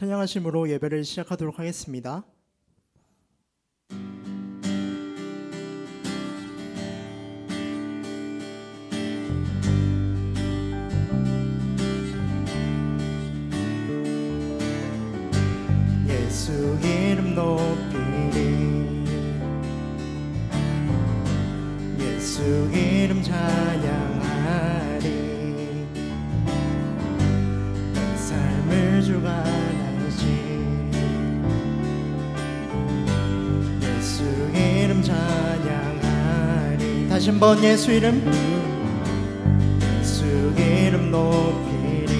찬양하심으로 예배를 시작하도록 하겠습니다. 예수 이름 높이리, 예수 이름 찬양하리. 내 삶을 주가 예수 이름 찬양하리. 다시 한번 예수 이름, 예수 이름 높이리,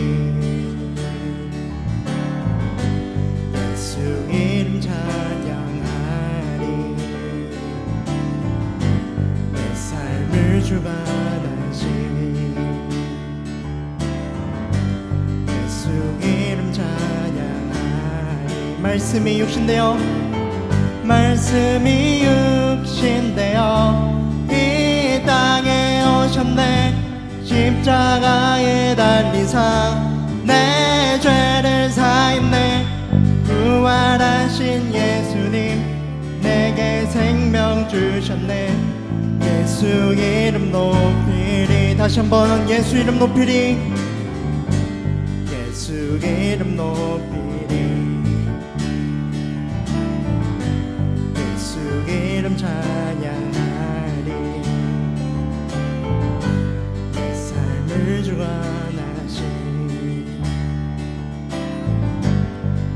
예수 이름 찬양하리. 내 삶을 주가 다시니 예수 이름 찬양하리. 말씀이 육신되어, 말씀이 육신되어 이 땅에 오셨네. 십자가에 달리사 내 죄를 사했네. 부활하신 예수님 내게 생명 주셨네. 예수 이름 높이리. 다시 한번 예수 이름 높이리, 예수 이름 높이리. 이름 찬양하리. 내 삶을 주가 나시니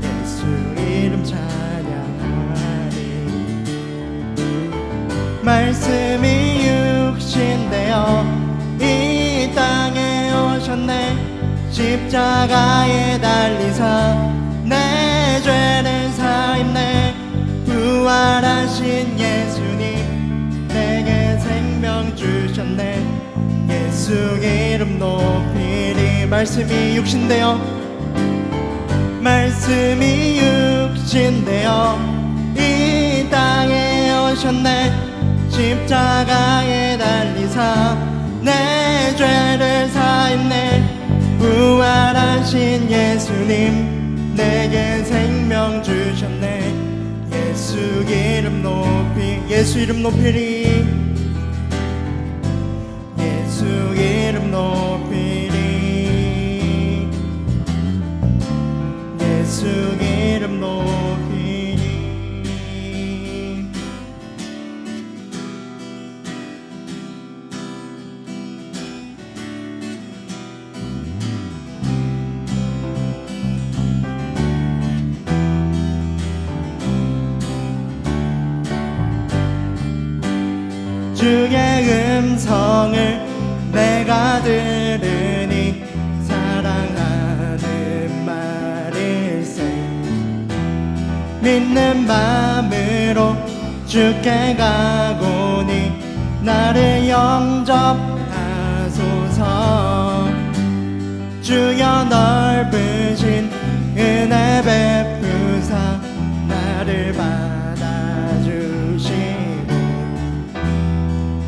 예수 이름 찬양하리. 말씀이 육신되어 이 땅에 오셨네. 십자가에 달리사 내 죄를 사했네. 부활하신 예수님 내게 생명 주셨네. 예수 이름 높이리. 말씀이 육신되어, 말씀이 육신되어 이 땅에 오셨네. 십자가에 달리사 내 죄를 사했네. 부활하신 예수님 내게 생명 주셨네. 예수 이름 높이, 예수 이름 높이리, 예수 이름 높이리, 예수 이름 높이리. 주의 음성을 내가 들으니 사랑하는 말일세. 믿는 마음으로 주께 가고니 나를 영접하소서. 주여 넓으신 은혜 베푸사 나를 받아주시고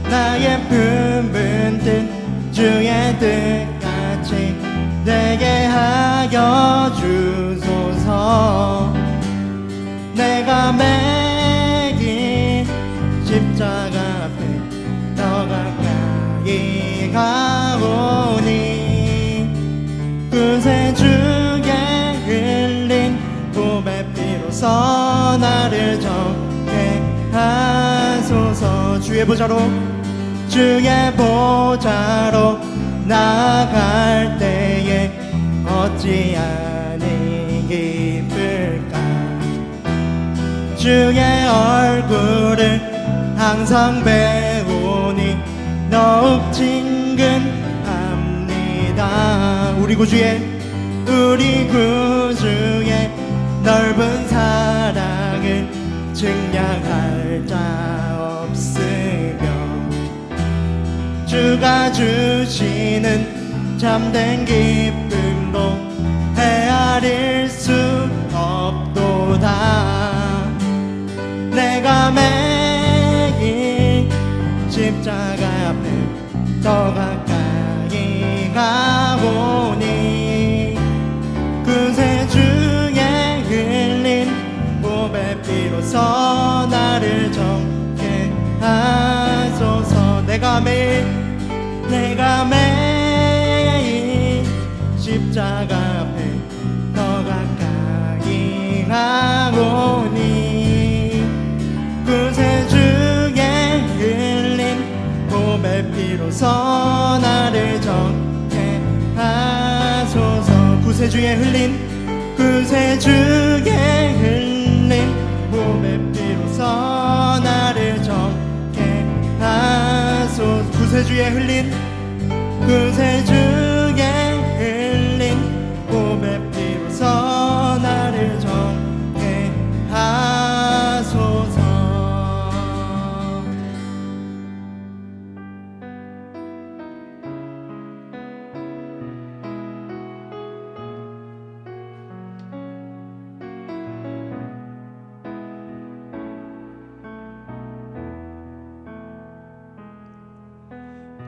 나의 품은 뜻 주의 뜻같이 되게 하여 주소서. 내가 매긴 십자가 앞에 더 가까이 가오니 구세주의 흘린 보배 피로써 나를 정케 하소서. 주의 보좌로, 주의 보좌로 나갈 때에 어찌하니 기쁠까. 주의 얼굴을 항상 배우니 더욱 친근합니다. 우리 구주의 넓은 사랑을 증량할 자 없으며 주가 주시는 참된 기쁨도 헤아릴 수 없도다. 내가 매일 십자가 앞에 더 가까이 가오니 그새 주의 흘린 보배 피로써 나를 정케 하소서. 내가 매일 십자가 앞에 더 가까이 가오니 그새 주의 흘린 보배 피로써 나를 정케 하소서. 구세주의 흘린 보배 피로써 나를 정케 하소서. 구세주의 흘린 보배 피로써 나를 정케 하소서.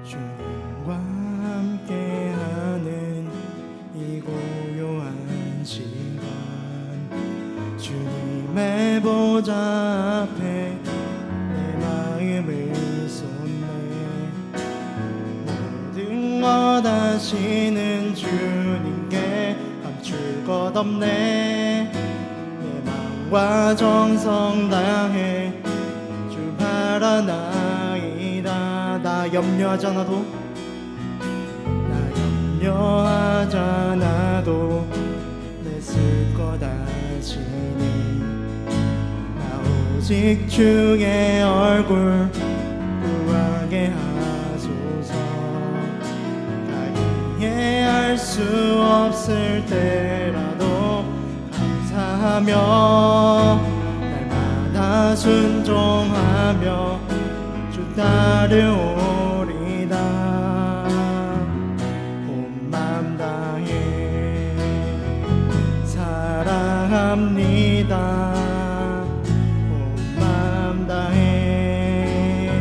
주님과 함께하는 이 고요한 시간, 주님의 보좌 앞에 내 마음을 쏟네. 모든 것 아시는 주님께 감출 것 없네. 내 마음과 정성 다해 주 바라나이다. 나 염려하잖아도 내 쓸 것 아시니 나 오직 주의 얼굴 구하게 하소서. 다 이해할 수 없을 때라도 감사하며 날마다 순종하며 주 따르오리다. 온 맘 다해 사랑합니다. 온 맘 다해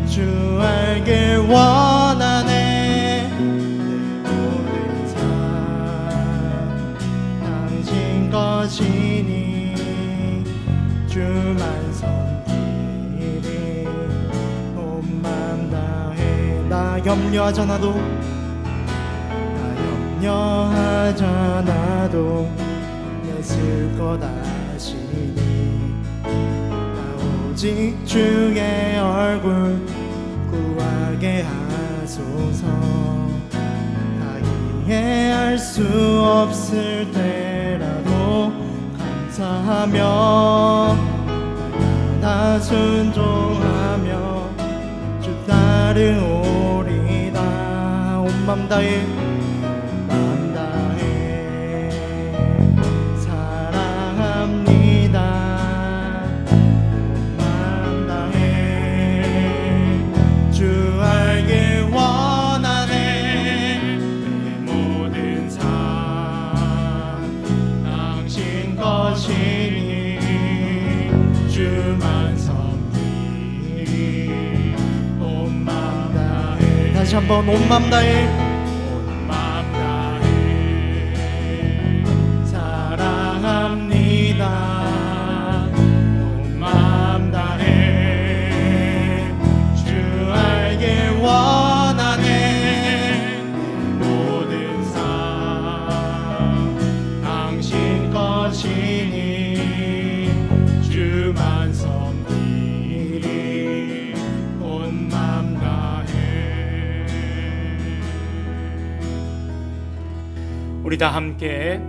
주 알길 원하네. 내 모든 삶 당신 것이니 주만 섬기리. 온 맘 다해 나 염려하잖아도 내 쓸 것 아시니 나 오직 주의 얼굴 구하게 하소서. 다 이해할 수 없을 때라도 감사하며 날마다 순종하며 주 따르오리다. 온 맘 다해 다시 한번 온 맘 다해 사랑합니다. 온 맘 다해 주 알길 원하네. 모든 삶 당신 것이니 주만 섬기리. 온 맘 다해. 우리 다 함께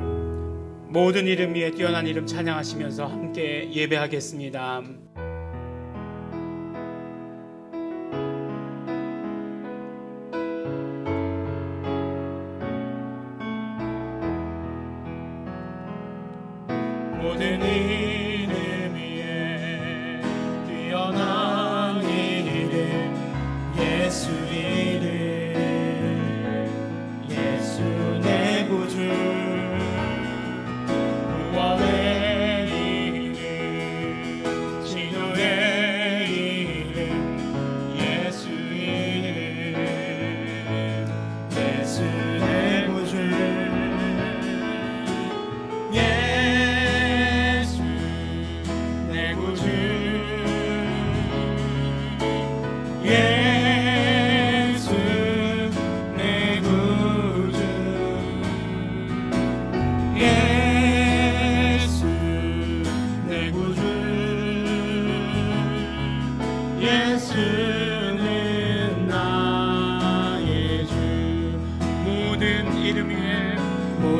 모든 이름 위에 뛰어난 이름 찬양하시면서 함께 예배하겠습니다. 모든 이름 위에 뛰어난 이름 예수 이름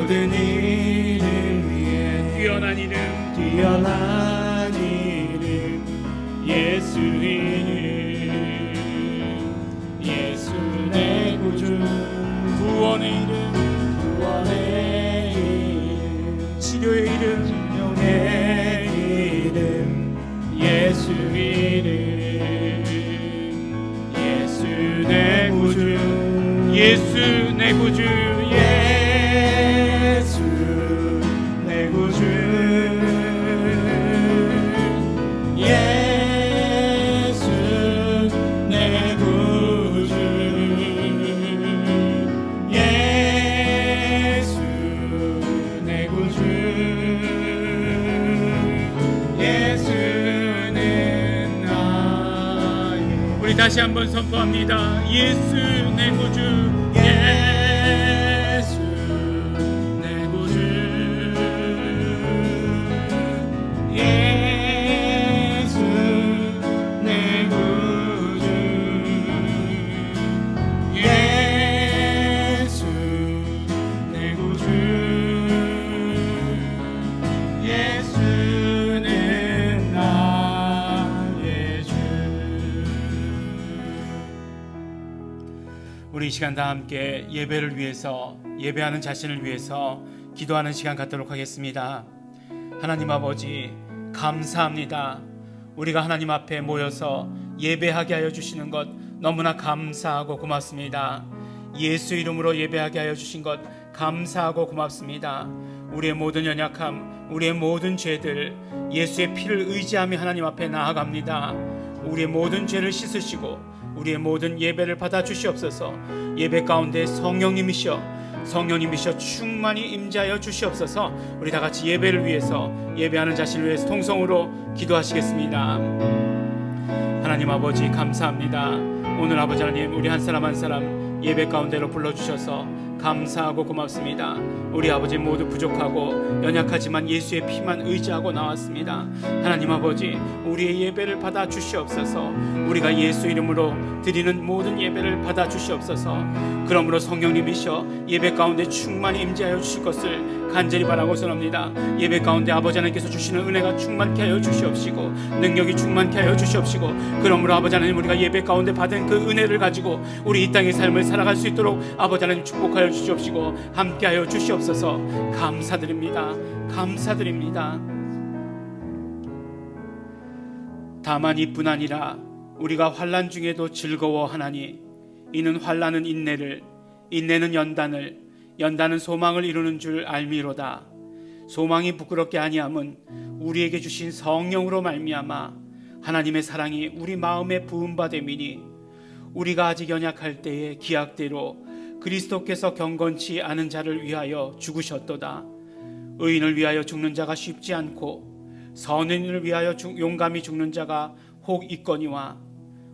모든 이름 위에 뛰어난 이름 뛰어난 이름 예수 이름 예수 내 구주 구원의 이름 구원의 이름 치료의 이름 용의 이름 예수 이름 예수 내 구주 예수 내 구주 예수 내 구주 예수 내 구주 예수 내 구주 예수는 나의 우리 다시 한번 선포합니다. 예수 내 구주 예수 내 구주 예수 내 구주 예수 내 구주 예수는 나의 주. 우리 이 시간 다 함께 예배를 위해서 예배하는 자신을 위해서 기도하는 시간 갖도록 하겠습니다. 하나님 아버지 감사합니다. 우리가 하나님 앞에 모여서 예배하게 하여 주시는 것 너무나 감사하고 고맙습니다. 예수 이름으로 예배하게 하여 주신 것 감사하고 고맙습니다. 우리의 모든 연약함, 우리의 모든 죄들 예수의 피를 의지하며 하나님 앞에 나아갑니다. 우리의 모든 죄를 씻으시고 우리의 모든 예배를 받아 주시옵소서. 예배 가운데 성령님이시여 충만히 임재하여 주시옵소서. 우리 다 같이 예배를 위해서 예배하는 자신을 위해서 통성으로 기도하시겠습니다. 하나님 아버지 감사합니다. 오늘 아버지 하나님 우리 한 사람 한 사람 예배 가운데로 불러주셔서 감사하고 고맙습니다. 우리 아버지 모두 부족하고 연약하지만 예수의 피만 의지하고 나왔습니다. 하나님 아버지 우리의 예배를 받아 주시옵소서. 우리가 예수 이름으로 드리는 모든 예배를 받아 주시옵소서. 그러므로 성령님이셔 예배 가운데 충만히 임재하여 주실 것을 간절히 바라고 선합니다. 예배 가운데 아버지 하나님께서 주시는 은혜가 충만케 하여 주시옵시고 능력이 충만케 하여 주시옵시고 그러므로 아버지 하나님 우리가 예배 가운데 받은 그 은혜를 가지고 우리 이 땅의 삶을 살아갈 수 있도록 아버지 하나님 축복하여 주시옵시고 함께하여 주시옵소서. 감사드립니다. 감사드립니다. 다만 이뿐 아니라 우리가 환난 중에도 즐거워하나니 이는 환난은 인내를 인내는 연단을 연단은 소망을 이루는 줄 알미로다. 소망이 부끄럽게 아니함은 우리에게 주신 성령으로 말미암아 하나님의 사랑이 우리 마음에 부음받음이니 우리가 아직 연약할 때에 기약대로 그리스도께서 경건치 않은 자를 위하여 죽으셨도다. 의인을 위하여 죽는 자가 쉽지 않고 선인을 위하여 용감히 죽는 자가 혹 있거니와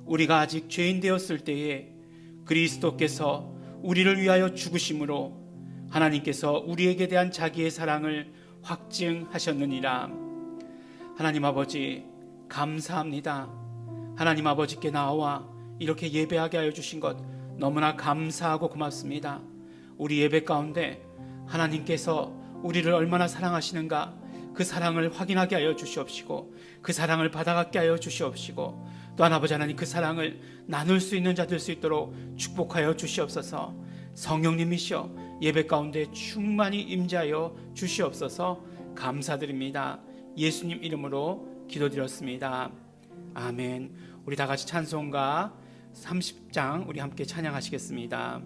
우리가 아직 죄인 되었을 때에 그리스도께서 우리를 위하여 죽으심으로 하나님께서 우리에게 대한 자기의 사랑을 확증하셨느니라. 하나님 아버지 감사합니다. 하나님 아버지께 나와 이렇게 예배하게 하여 주신 것 너무나 감사하고 고맙습니다. 우리 예배 가운데 하나님께서 우리를 얼마나 사랑하시는가 그 사랑을 확인하게 하여 주시옵시고 그 사랑을 받아가게 하여 주시옵시고 또한 아버지 하나님 그 사랑을 나눌 수 있는 자 될 수 있도록 축복하여 주시옵소서. 성령님이시여 예배 가운데 충만히 임재하여 주시옵소서. 감사드립니다. 예수님 이름으로 기도드렸습니다. 아멘. 우리 다 같이 찬송가 30장 우리 함께 찬양하시겠습니다.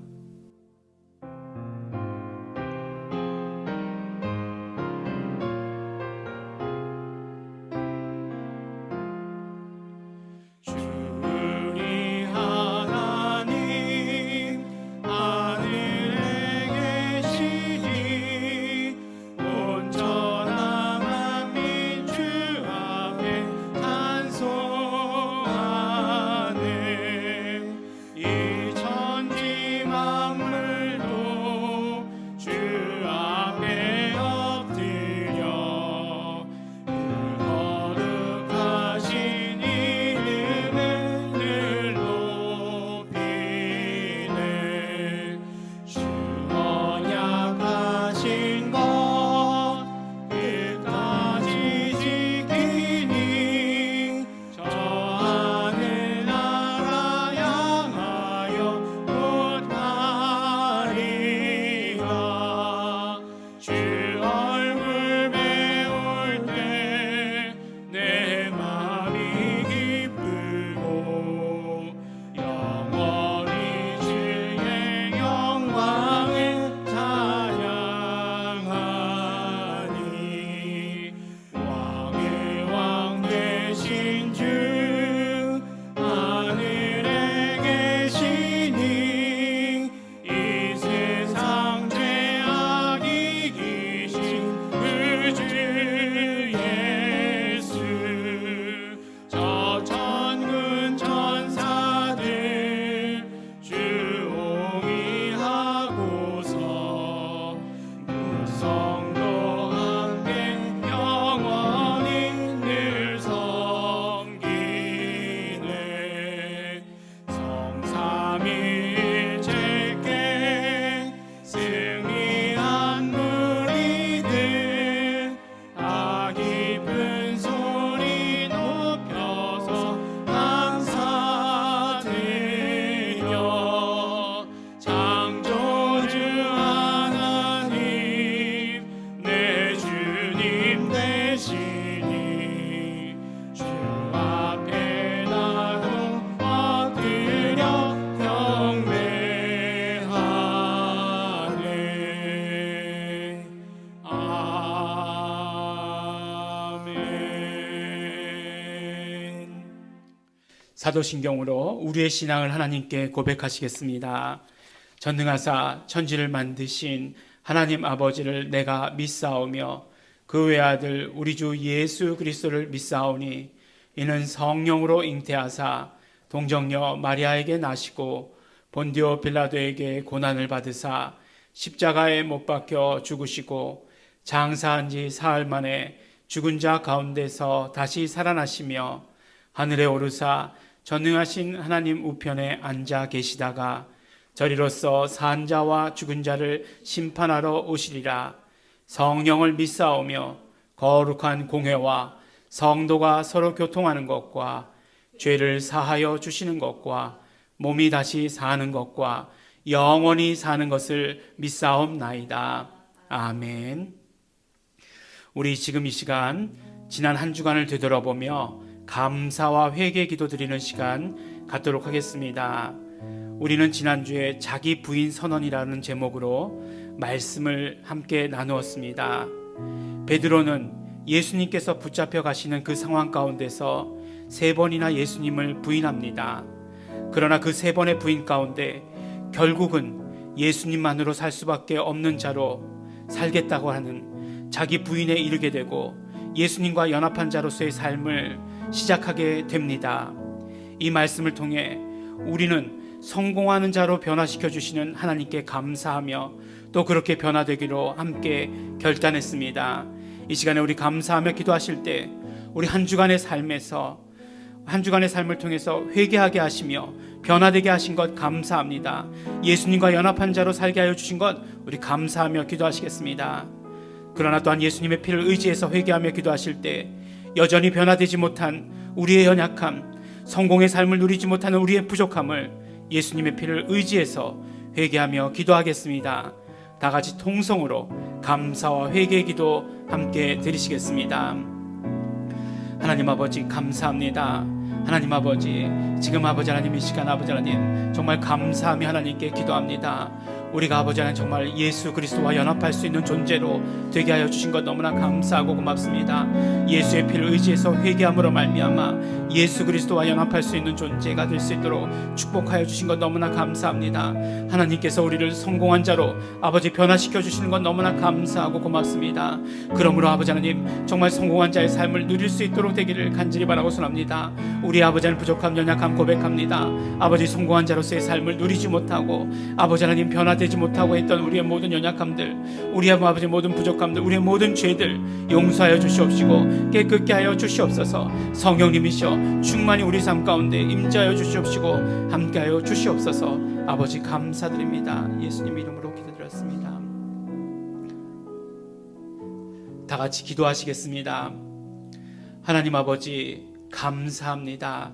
이 천지만 사도신경으로 우리의 신앙을 하나님께 고백하시겠습니다. 전능하사 천지를 만드신 하나님 아버지를 내가 믿사오며 그 외아들 우리 주 예수 그리스도를 믿사오니 이는 성령으로 잉태하사 동정녀 마리아에게 나시고 본디오 빌라도에게 고난을 받으사 십자가에 못 박혀 죽으시고 장사한 지 사흘 만에 죽은 자 가운데서 다시 살아나시며 하늘에 오르사 전능하신 하나님 우편에 앉아 계시다가 저리로서 산 자와 죽은 자를 심판하러 오시리라. 성령을 믿사오며 거룩한 공회와 성도가 서로 교통하는 것과 죄를 사하여 주시는 것과 몸이 다시 사는 것과 영원히 사는 것을 믿사옵나이다. 아멘. 우리 지금 이 시간 지난 한 주간을 되돌아보며 감사와 회개 기도 드리는 시간 갖도록 하겠습니다. 우리는 지난주에 자기 부인 선언이라는 제목으로 말씀을 함께 나누었습니다. 베드로는 예수님께서 붙잡혀 가시는 그 상황 가운데서 3번이나 예수님을 부인합니다. 그러나 그 3번의 부인 가운데 결국은 예수님만으로 살 수밖에 없는 자로 살겠다고 하는 자기 부인에 이르게 되고 예수님과 연합한 자로서의 삶을 시작하게 됩니다. 이 말씀을 통해 우리는 성공하는 자로 변화시켜 주시는 하나님께 감사하며 또 그렇게 변화되기로 함께 결단했습니다. 이 시간에 우리 감사하며 기도하실 때 우리 한 주간의 삶에서 한 주간의 삶을 통해서 회개하게 하시며 변화되게 하신 것 감사합니다. 예수님과 연합한 자로 살게 하여 주신 것 우리 감사하며 기도하시겠습니다. 그러나 또한 예수님의 피를 의지해서 회개하며 기도하실 때 여전히 변화되지 못한 우리의 연약함, 성공의 삶을 누리지 못하는 우리의 부족함을 예수님의 피를 의지해서 회개하며 기도하겠습니다. 다 같이 통성으로 감사와 회개의 기도 함께 드리시겠습니다. 하나님 아버지 감사합니다. 하나님 아버지, 지금 아버지 하나님 이 시간 아버지 하나님 정말 감사하며 하나님께 기도합니다. 우리가 아버지 하나님 정말 예수 그리스도와 연합할 수 있는 존재로 되게 하여 주신 것 너무나 감사하고 고맙습니다. 예수의 피를 의지해서 회개함으로 말미암아 예수 그리스도와 연합할 수 있는 존재가 될 수 있도록 축복하여 주신 것 너무나 감사합니다. 하나님께서 우리를 성공한 자로 아버지 변화시켜 주시는 것 너무나 감사하고 고맙습니다. 그러므로 아버지 하나님 정말 성공한 자의 삶을 누릴 수 있도록 되기를 간절히 바라고 소원합니다. 우리 아버지 하나님 부족함 연약함 고백합니다. 아버지 성공한 자로서의 삶을 누리지 못하고 아버지 하나님 변화되지 못하고 했던 우리의 모든 연약함들, 우리 아버지 모든 부족함들, 우리의 모든 죄들 용서하여 주시옵시고 깨끗게 하여 주시옵소서. 성령님이시여 충만히 우리 삶 가운데 임재하여 주시옵시고 함께하여 주시옵소서. 아버지 감사드립니다. 예수님 이름으로 기도드렸습니다. 다 같이 기도하시겠습니다. 하나님 아버지 감사합니다.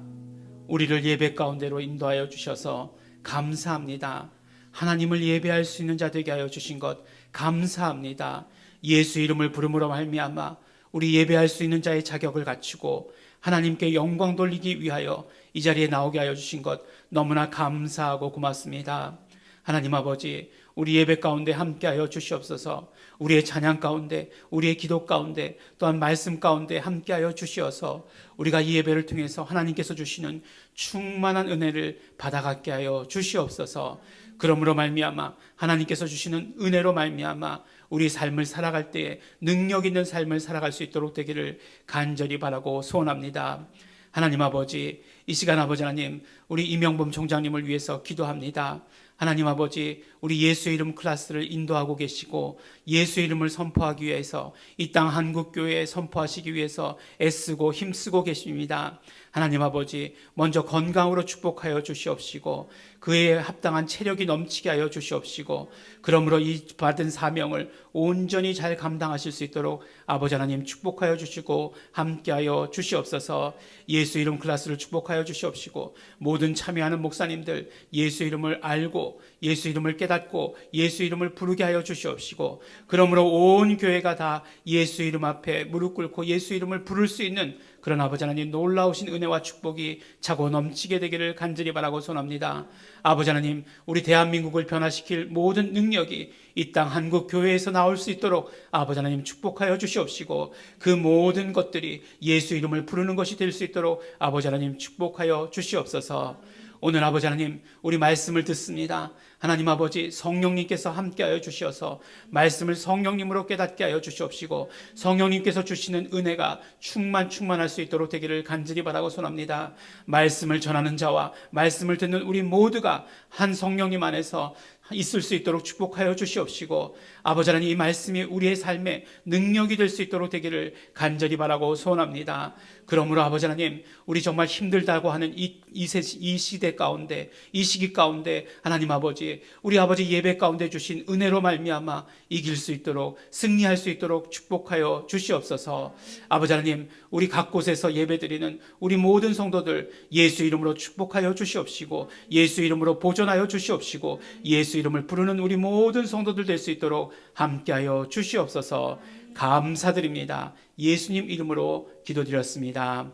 우리를 예배 가운데로 인도하여 주셔서 감사합니다. 하나님을 예배할 수 있는 자 되게 하여 주신 것 감사합니다. 예수 이름을 부름으로 말미암아 우리 예배할 수 있는 자의 자격을 갖추고 하나님께 영광 돌리기 위하여 이 자리에 나오게 하여 주신 것 너무나 감사하고 고맙습니다. 하나님 아버지, 우리 예배 가운데 함께하여 주시옵소서. 우리의 찬양 가운데, 우리의 기도 가운데, 또한 말씀 가운데 함께하여 주시어서 우리가 이 예배를 통해서 하나님께서 주시는 충만한 은혜를 받아가게 하여 주시옵소서. 그러므로 말미암아 하나님께서 주시는 은혜로 말미암아 우리 삶을 살아갈 때에 능력 있는 삶을 살아갈 수 있도록 되기를 간절히 바라고 소원합니다. 하나님 아버지, 이 시간 아버지 하나님 우리 이명범 총장님을 위해서 기도합니다. 하나님 아버지, 우리 예수의 이름 클래스를 인도하고 계시고 예수의 이름을 선포하기 위해서 이 땅 한국교회에 선포하시기 위해서 애쓰고 힘쓰고 계십니다. 하나님 아버지, 먼저 건강으로 축복하여 주시옵시고 그에 합당한 체력이 넘치게 하여 주시옵시고 그러므로 이 받은 사명을 온전히 잘 감당하실 수 있도록 아버지 하나님 축복하여 주시고 함께하여 주시옵소서. 예수 이름 클래스를 축복하여 주시옵시고 모든 참여하는 목사님들 예수 이름을 알고 예수 이름을 깨닫고 예수 이름을 부르게 하여 주시옵시고 그러므로 온 교회가 다 예수 이름 앞에 무릎 꿇고 예수 이름을 부를 수 있는 그런 아버지 하나님 놀라우신 은혜와 축복이 차고 넘치게 되기를 간절히 바라고 소원합니다. 아버지 하나님, 우리 대한민국을 변화시킬 모든 능력이 이 땅 한국 교회에서 나올 수 있도록 아버지 하나님 축복하여 주시옵시고, 그 모든 것들이 예수 이름을 부르는 것이 될 수 있도록 아버지 하나님 축복하여 주시옵소서. 오늘 아버지 하나님, 우리 말씀을 듣습니다. 하나님 아버지, 성령님께서 함께하여 주시어서 말씀을 성령님으로 깨닫게 하여 주시옵시고, 성령님께서 주시는 은혜가 충만할 수 있도록 되기를 간절히 바라고 소원합니다. 말씀을 전하는 자와 말씀을 듣는 우리 모두가 한 성령님 안에서 있을 수 있도록 축복하여 주시옵시고, 아버지 하나님, 이 말씀이 우리의 삶에 능력이 될 수 있도록 되기를 간절히 바라고 소원합니다. 그러므로 아버지 하나님, 우리 정말 힘들다고 하는 이 시대 가운데, 이 시기 가운데 하나님 아버지, 우리 아버지 예배 가운데 주신 은혜로 말미암아 이길 수 있도록, 승리할 수 있도록 축복하여 주시옵소서. 아버지 하나님, 우리 각 곳에서 예배드리는 우리 모든 성도들 예수 이름으로 축복하여 주시옵시고, 예수 이름으로 보존하여 주시옵시고, 예수 이름을 부르는 우리 모든 성도들 될 수 있도록 함께하여 주시옵소서. 감사드립니다. 예수님 이름으로 기도드렸습니다.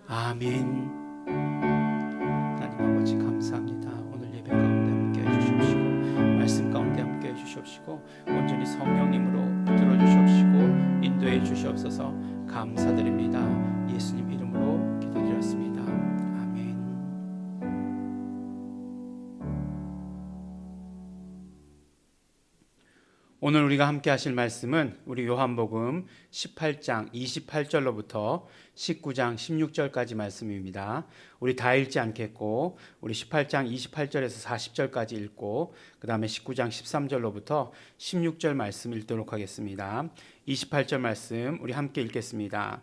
아멘. 하나님 아버지, 감사합니다. 오늘 예배 가운데 함께해 주시옵시고, 말씀 가운데 함께해 주시옵시고, 온전히 성령님으로 붙들어 주시옵시고, 인도해 주시옵소서. 감사드립니다. 예수님 이름으로 기도드렸습니다. 아멘. 오늘 우리가 함께 하실 말씀은 우리 요한복음 18장 28절로부터 19장 16절까지 말씀입니다. 우리 다 읽지 않겠고, 우리 18장 28절에서 40절까지 읽고, 그 다음에 19장 13절로부터 16절 말씀 읽도록 하겠습니다. 28절 말씀 우리 함께 읽겠습니다.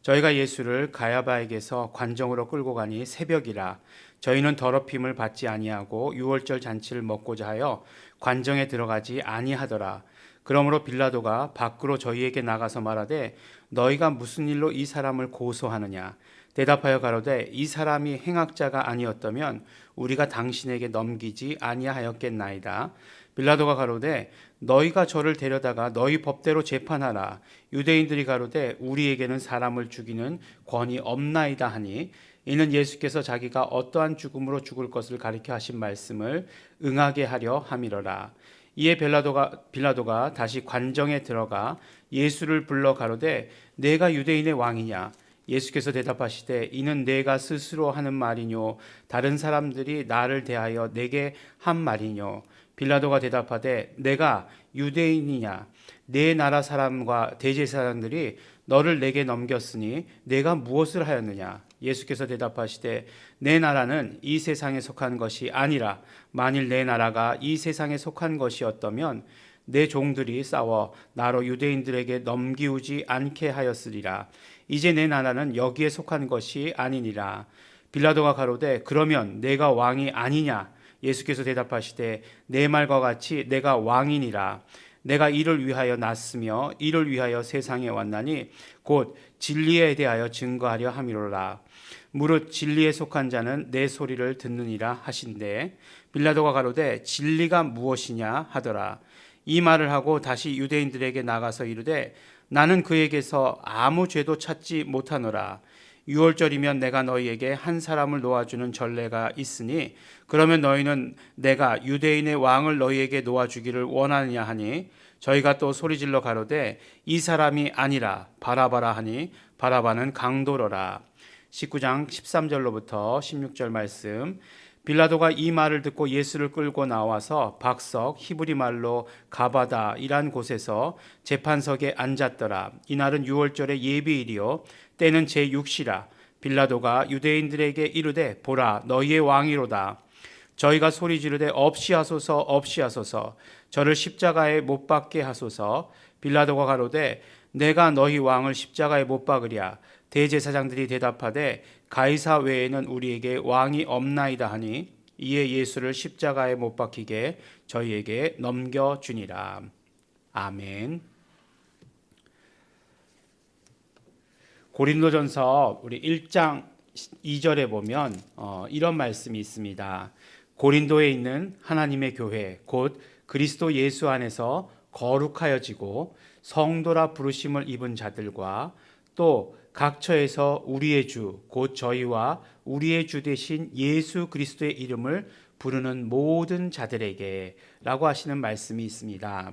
저희가 예수를 가야바에게서 관정으로 끌고 가니 새벽이라. 저희는 더럽힘을 받지 아니하고 유월절 잔치를 먹고자 하여 관정에 들어가지 아니하더라. 그러므로 빌라도가 밖으로 저희에게 나가서 말하되 너희가 무슨 일로 이 사람을 고소하느냐. 대답하여 가로되 이 사람이 행악자가 아니었다면 우리가 당신에게 넘기지 아니하였겠나이다. 빌라도가 가로되 너희가 저를 데려다가 너희 법대로 재판하라. 유대인들이 가로되 우리에게는 사람을 죽이는 권이 없나이다 하니, 이는 예수께서 자기가 어떠한 죽음으로 죽을 것을 가리켜 하신 말씀을 응하게 하려 함이로라. 이에 빌라도가 다시 관정에 들어가 예수를 불러 가로되 내가 유대인의 왕이냐. 예수께서 대답하시되 이는 내가 스스로 하는 말이뇨 다른 사람들이 나를 대하여 내게 한 말이뇨. 빌라도가 대답하되 내가 유대인이냐. 내 나라 사람과 대제사장들이 너를 내게 넘겼으니 내가 무엇을 하였느냐. 예수께서 대답하시되 내 나라는 이 세상에 속한 것이 아니라 만일 내 나라가 이 세상에 속한 것이었다면 내 종들이 싸워 나로 유대인들에게 넘기우지 않게 하였으리라. 이제 내 나라는 여기에 속한 것이 아니니라. 빌라도가 가로되 그러면 내가 왕이 아니냐. 예수께서 대답하시되 내 말과 같이 내가 왕이니라. 내가 이를 위하여 났으며 이를 위하여 세상에 왔나니 곧 진리에 대하여 증거하려 함이로라. 무릇 진리에 속한 자는 내 소리를 듣느니라 하신대. 빌라도가 가로되 진리가 무엇이냐 하더라. 이 말을 하고 다시 유대인들에게 나가서 이르되 나는 그에게서 아무 죄도 찾지 못하노라. 유월절이면 내가 너희에게 한 사람을 놓아주는 전례가 있으니 그러면 너희는 내가 유대인의 왕을 너희에게 놓아주기를 원하느냐 하니, 저희가 또 소리질러 가로되 이 사람이 아니라 바라바라 하니 바라바는 강도로라. 19장 13절로부터 16절 말씀. 빌라도가 이 말을 듣고 예수를 끌고 나와서 박석 히브리 말로 가바다이란 곳에서 재판석에 앉았더라. 이날은 유월절의 예비일이요 때는 제6시라. 빌라도가 유대인들에게 이르되 보라 너희의 왕이로다. 저희가 소리 지르되 없이 하소서 없이 하소서. 저를 십자가에 못 박게 하소서. 빌라도가 가로되 내가 너희 왕을 십자가에 못 박으랴. 대제사장들이 대답하되 가이사 외에는 우리에게 왕이 없나이다 하니, 이에 예수를 십자가에 못 박히게 저희에게 넘겨주니라. 아멘. 고린도전서 우리 1장 2절에 보면 이런 말씀이 있습니다. 고린도에 있는 하나님의 교회 곧 그리스도 예수 안에서 거룩하여지고 성도라 부르심을 입은 자들과 또 각처에서 우리의 주 곧 저희와 우리의 주 되신 예수 그리스도의 이름을 부르는 모든 자들에게 라고 하시는 말씀이 있습니다.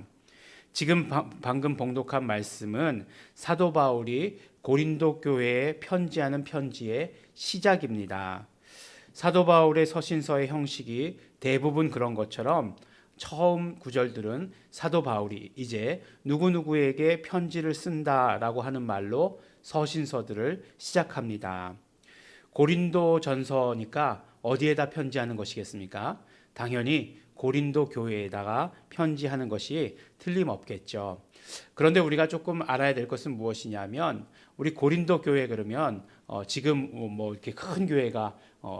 지금 방금 봉독한 말씀은 사도 바울이 고린도 교회에 편지하는 편지의 시작입니다. 사도 바울의 서신서의 형식이 대부분 그런 것처럼 처음 구절들은 사도 바울이 이제 누구누구에게 편지를 쓴다라고 하는 말로 서신서들을 시작합니다. 고린도 전서니까 어디에다 편지하는 것이겠습니까? 당연히 고린도 교회에다가 편지하는 것이 틀림없겠죠. 그런데 우리가 조금 알아야 될 것은 무엇이냐면 우리 고린도 교회 그러면 지금 뭐 이렇게 큰 교회가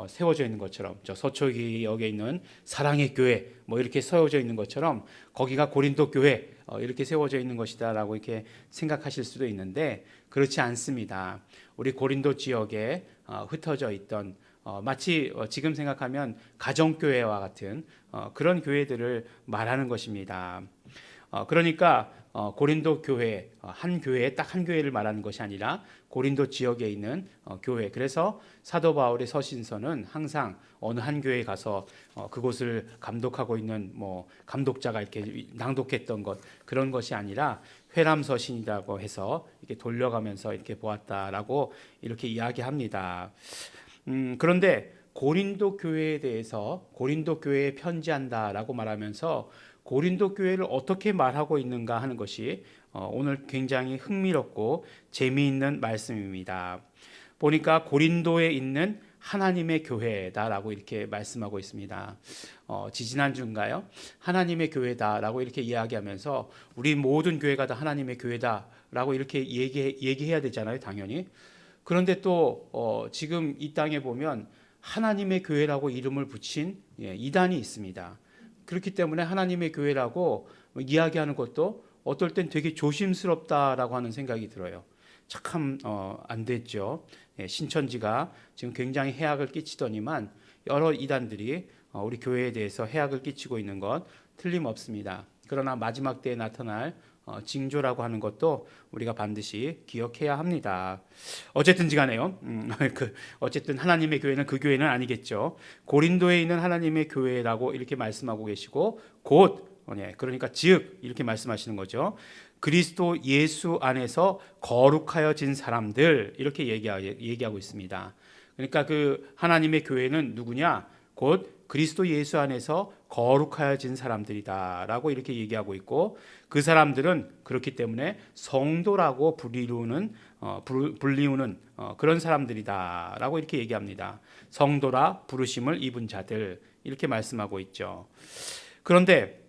세워져 있는 것처럼 저 서초역에 있는 사랑의 교회 뭐 이렇게 세워져 있는 것처럼 거기가 고린도 교회 이렇게 세워져 있는 것이다라고 이렇게 생각하실 수도 있는데 그렇지 않습니다. 우리 고린도 지역에 흩어져 있던 마치 지금 생각하면 가정교회와 같은 그런 교회들을 말하는 것입니다. 그러니까 고린도 교회 한 교회 딱 한 교회를 말하는 것이 아니라 고린도 지역에 있는 교회. 그래서 사도 바울의 서신서는 항상 어느 한 교회에 가서 그곳을 감독하고 있는 뭐 감독자가 이렇게 낭독했던 것 그런 것이 아니라 회람 서신이라고 해서 이렇게 돌려가면서 이렇게 보았다라고 이렇게 이야기합니다. 그런데 고린도 교회에 대해서 고린도 교회에 편지한다라고 말하면서 고린도 교회를 어떻게 말하고 있는가 하는 것이 오늘 굉장히 흥미롭고 재미있는 말씀입니다. 보니까 고린도에 있는 하나님의 교회다라고 이렇게 말씀하고 있습니다. 지지난주인가요? 하나님의 교회다라고 이렇게 이야기하면서 우리 모든 교회가 다 하나님의 교회다라고 이렇게 얘기해야 되잖아요, 당연히. 그런데 또 지금 이 땅에 보면 하나님의 교회라고 이름을 붙인 이단이 있습니다. 그렇기 때문에 하나님의 교회라고 이야기하는 것도 어떨 땐 되게 조심스럽다라고 하는 생각이 들어요. 참 안 됐죠. 신천지가 지금 굉장히 해악을 끼치더니만 여러 이단들이 우리 교회에 대해서 해악을 끼치고 있는 것 틀림없습니다. 그러나 마지막 때에 나타날 징조라고 하는 것도 우리가 반드시 기억해야 합니다. 어쨌든지 간에요. 어쨌든 하나님의 교회는 그 교회는 아니겠죠. 고린도에 있는 하나님의 교회라고 이렇게 말씀하고 계시고 곧 그러니까 즉 이렇게 말씀하시는 거죠. 그리스도 예수 안에서 거룩하여진 사람들 이렇게 얘기하고 있습니다. 그러니까 그 하나님의 교회는 누구냐? 곧 그리스도 예수 안에서 거룩하여진 사람들이다라고 이렇게 얘기하고 있고 그 사람들은 그렇기 때문에 성도라고 불리우는 그런 사람들이다라고 이렇게 얘기합니다. 성도라 부르심을 입은 자들 이렇게 말씀하고 있죠. 그런데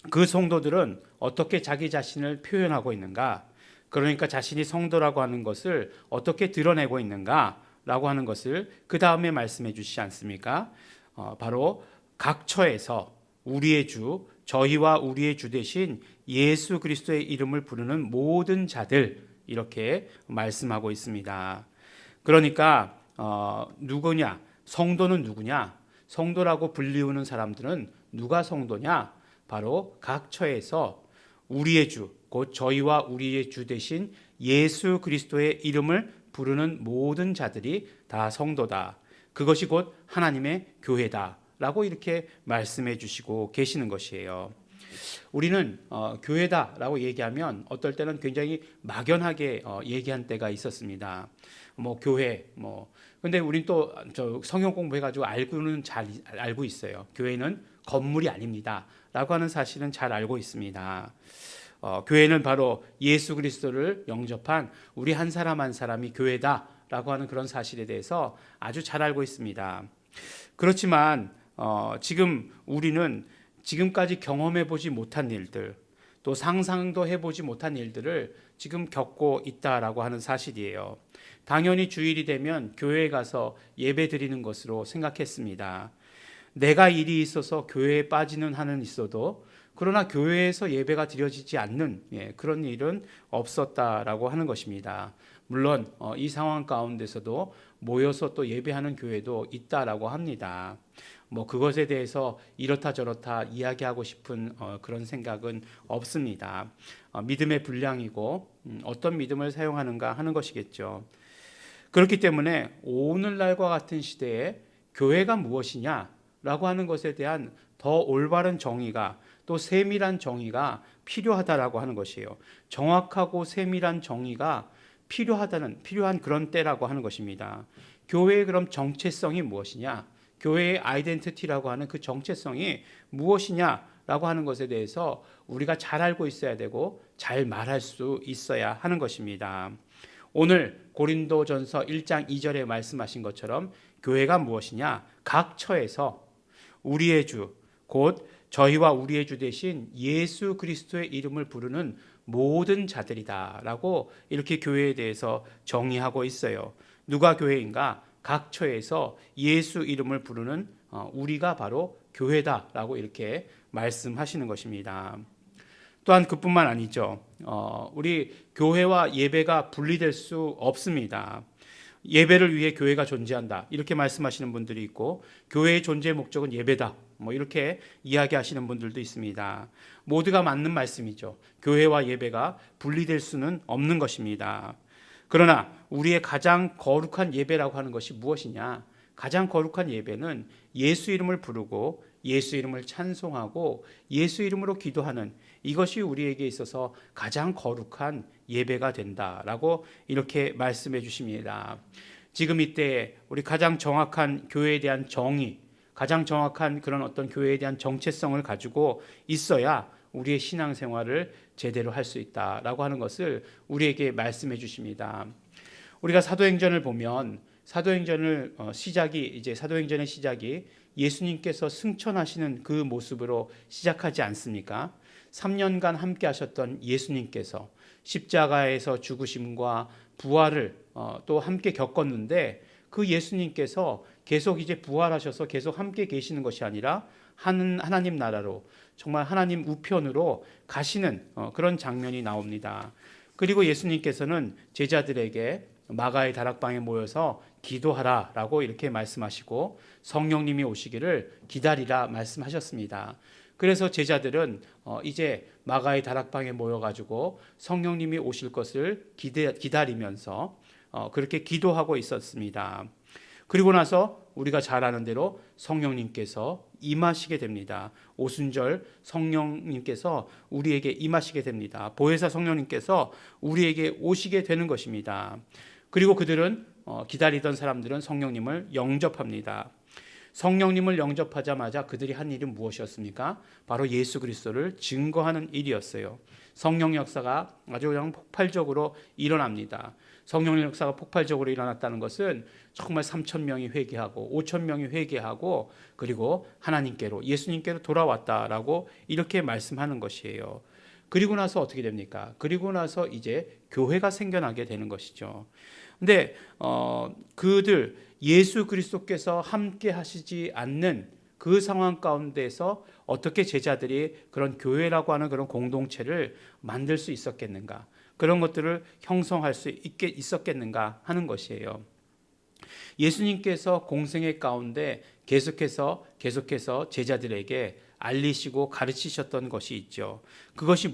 그 성도들은 어떻게 자기 자신을 표현하고 있는가? 그러니까 자신이 성도라고 하는 것을 어떻게 드러내고 있는가라고 하는 것을 그 다음에 말씀해 주시지 않습니까? 바로 각처에서 우리의 주, 저희와 우리의 주 되신 예수 그리스도의 이름을 부르는 모든 자들 이렇게 말씀하고 있습니다. 그러니까 누구냐? 성도는 누구냐? 성도라고 불리우는 사람들은 누가 성도냐? 바로 각처에서 우리의 주, 곧 저희와 우리의 주 되신 예수 그리스도의 이름을 부르는 모든 자들이 다 성도다. 그것이 곧 하나님의 교회다라고 이렇게 말씀해 주시고 계시는 것이에요. 우리는 교회다라고 얘기하면 어떨 때는 굉장히 막연하게 얘기한 때가 있었습니다. 뭐 교회 근데 우린 또 성경 공부해가지고 알고는 잘 알고 있어요. 교회는 건물이 아닙니다라고 하는 사실은 잘 알고 있습니다. 교회는 바로 예수 그리스도를 영접한 우리 한 사람 한 사람이 교회다라고 하는 그런 사실에 대해서 아주 잘 알고 있습니다. 그렇지만 지금 우리는 지금까지 경험해 보지 못한 일들 또 상상도 해보지 못한 일들을 지금 겪고 있다라고 하는 사실이에요. 당연히 주일이 되면 교회에 가서 예배 드리는 것으로 생각했습니다. 내가 일이 있어서 교회에 빠지는 한은 있어도 그러나 교회에서 예배가 드려지지 않는 그런 일은 없었다라고 하는 것입니다. 물론 이 상황 가운데서도 모여서 또 예배하는 교회도 있다라고 합니다. 그것에 대해서 이렇다 저렇다 이야기하고 싶은 그런 생각은 없습니다. 믿음의 분량이고 어떤 믿음을 사용하는가 하는 것이겠죠. 그렇기 때문에 오늘날과 같은 시대에 교회가 무엇이냐라고 하는 것에 대한 더 올바른 정의가, 또 세밀한 정의가 필요하다라고 하는 것이에요. 정확하고 세밀한 정의가 필요한 그런 때라고 하는 것입니다. 교회의 그럼 정체성이 무엇이냐? 교회의 아이덴티티라고 하는 그 정체성이 무엇이냐라고 하는 것에 대해서 우리가 잘 알고 있어야 되고 잘 말할 수 있어야 하는 것입니다. 오늘 고린도전서 1장 2절에 말씀하신 것처럼 교회가 무엇이냐? 각 처에서 우리의 주, 곧 저희와 우리의 주 대신 예수 그리스도의 이름을 부르는 모든 자들이다라고 이렇게 교회에 대해서 정의하고 있어요. 누가 교회인가? 각 처에서 예수 이름을 부르는 우리가 바로 교회다라고 이렇게 말씀하시는 것입니다. 또한 그뿐만 아니죠. 우리 교회와 예배가 분리될 수 없습니다. 예배를 위해 교회가 존재한다 이렇게 말씀하시는 분들이 있고, 교회의 존재 목적은 예배다 이렇게 이야기하시는 분들도 있습니다. 모두가 맞는 말씀이죠. 교회와 예배가 분리될 수는 없는 것입니다. 그러나 우리의 가장 거룩한 예배라고 하는 것이 무엇이냐? 가장 거룩한 예배는 예수 이름을 부르고 예수 이름을 찬송하고 예수 이름으로 기도하는, 이것이 우리에게 있어서 가장 거룩한 예배가 된다라고 이렇게 말씀해 주십니다. 지금 이때 우리 가장 정확한 교회에 대한 정의, 가장 정확한 그런 어떤 교회에 대한 정체성을 가지고 있어야 우리의 신앙생활을 제대로 할 수 있다라고 하는 것을 우리에게 말씀해 주십니다. 우리가 사도행전을 보면 사도행전의 시작이 예수님께서 승천하시는 그 모습으로 시작하지 않습니까? 3년간 함께 하셨던 예수님께서 십자가에서 죽으심과 부활을 또 함께 겪었는데, 그 예수님께서 계속 이제 부활하셔서 계속 함께 계시는 것이 아니라 하나님 나라로, 정말 하나님 우편으로 가시는 그런 장면이 나옵니다. 그리고 예수님께서는 제자들에게 마가의 다락방에 모여서 기도하라라고 이렇게 말씀하시고 성령님이 오시기를 기다리라 말씀하셨습니다. 그래서 제자들은 이제 마가의 다락방에 모여가지고 성령님이 오실 것을 기다리면서 그렇게 기도하고 있었습니다. 그리고 나서 우리가 잘 아는 대로 성령님께서 임하시게 됩니다. 오순절 성령님께서 우리에게 임하시게 됩니다. 보혜사 성령님께서 우리에게 오시게 되는 것입니다. 그리고 그들은 기다리던 사람들은 성령님을 영접합니다. 성령님을 영접하자마자 그들이 한 일은 무엇이었습니까? 바로 예수 그리스도를 증거하는 일이었어요. 성령 역사가 아주 그냥 폭발적으로 일어납니다. 성령 역사가 폭발적으로 일어났다는 것은 정말 3,000명이 회개하고 5,000명이 회개하고 그리고 하나님께로, 예수님께로 돌아왔다라고 이렇게 말씀하는 것이에요. 그리고 나서 어떻게 됩니까? 그리고 나서 이제 교회가 생겨나게 되는 것이죠. 근데 그들 예수 그리스도께서 함께 하시지 않는 그 상황 가운데서 어떻게 제자들이 그런 교회라고 하는 그런 공동체를 만들 수 있었겠는가? 그런 것들을 형성할 수 있었겠는가 하는 것이에요. 예수님께서 공생애 가운데 계속해서 제자들에게 알리시고 가르치셨던 것이 있죠. 그것이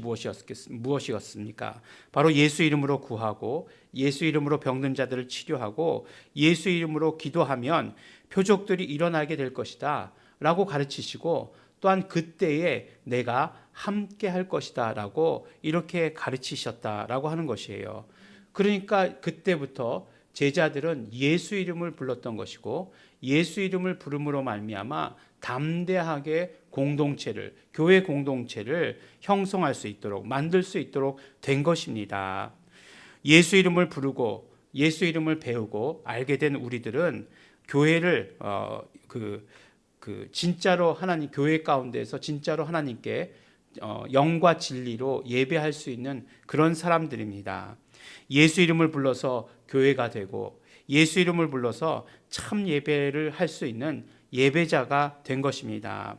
무엇이었습니까? 바로 예수 이름으로 구하고 예수 이름으로 병든 자들을 치료하고 예수 이름으로 기도하면 표적들이 일어나게 될 것이다 라고 가르치시고, 또한 그때에 내가 함께 할 것이다 라고 이렇게 가르치셨다라고 하는 것이에요. 그러니까 그때부터 제자들은 예수 이름을 불렀던 것이고, 예수 이름을 부름으로 말미암아 담대하게 교회 공동체를 형성할 수 있도록, 만들 수 있도록 된 것입니다. 예수 이름을 부르고 예수 이름을 배우고 알게 된 우리들은 교회를 진짜로 교회 가운데서 진짜로 하나님께 영과 진리로 예배할 수 있는 그런 사람들입니다. 예수 이름을 불러서 교회가 되고 예수 이름을 불러서 참 예배를 할 수 있는 예배자가 된 것입니다.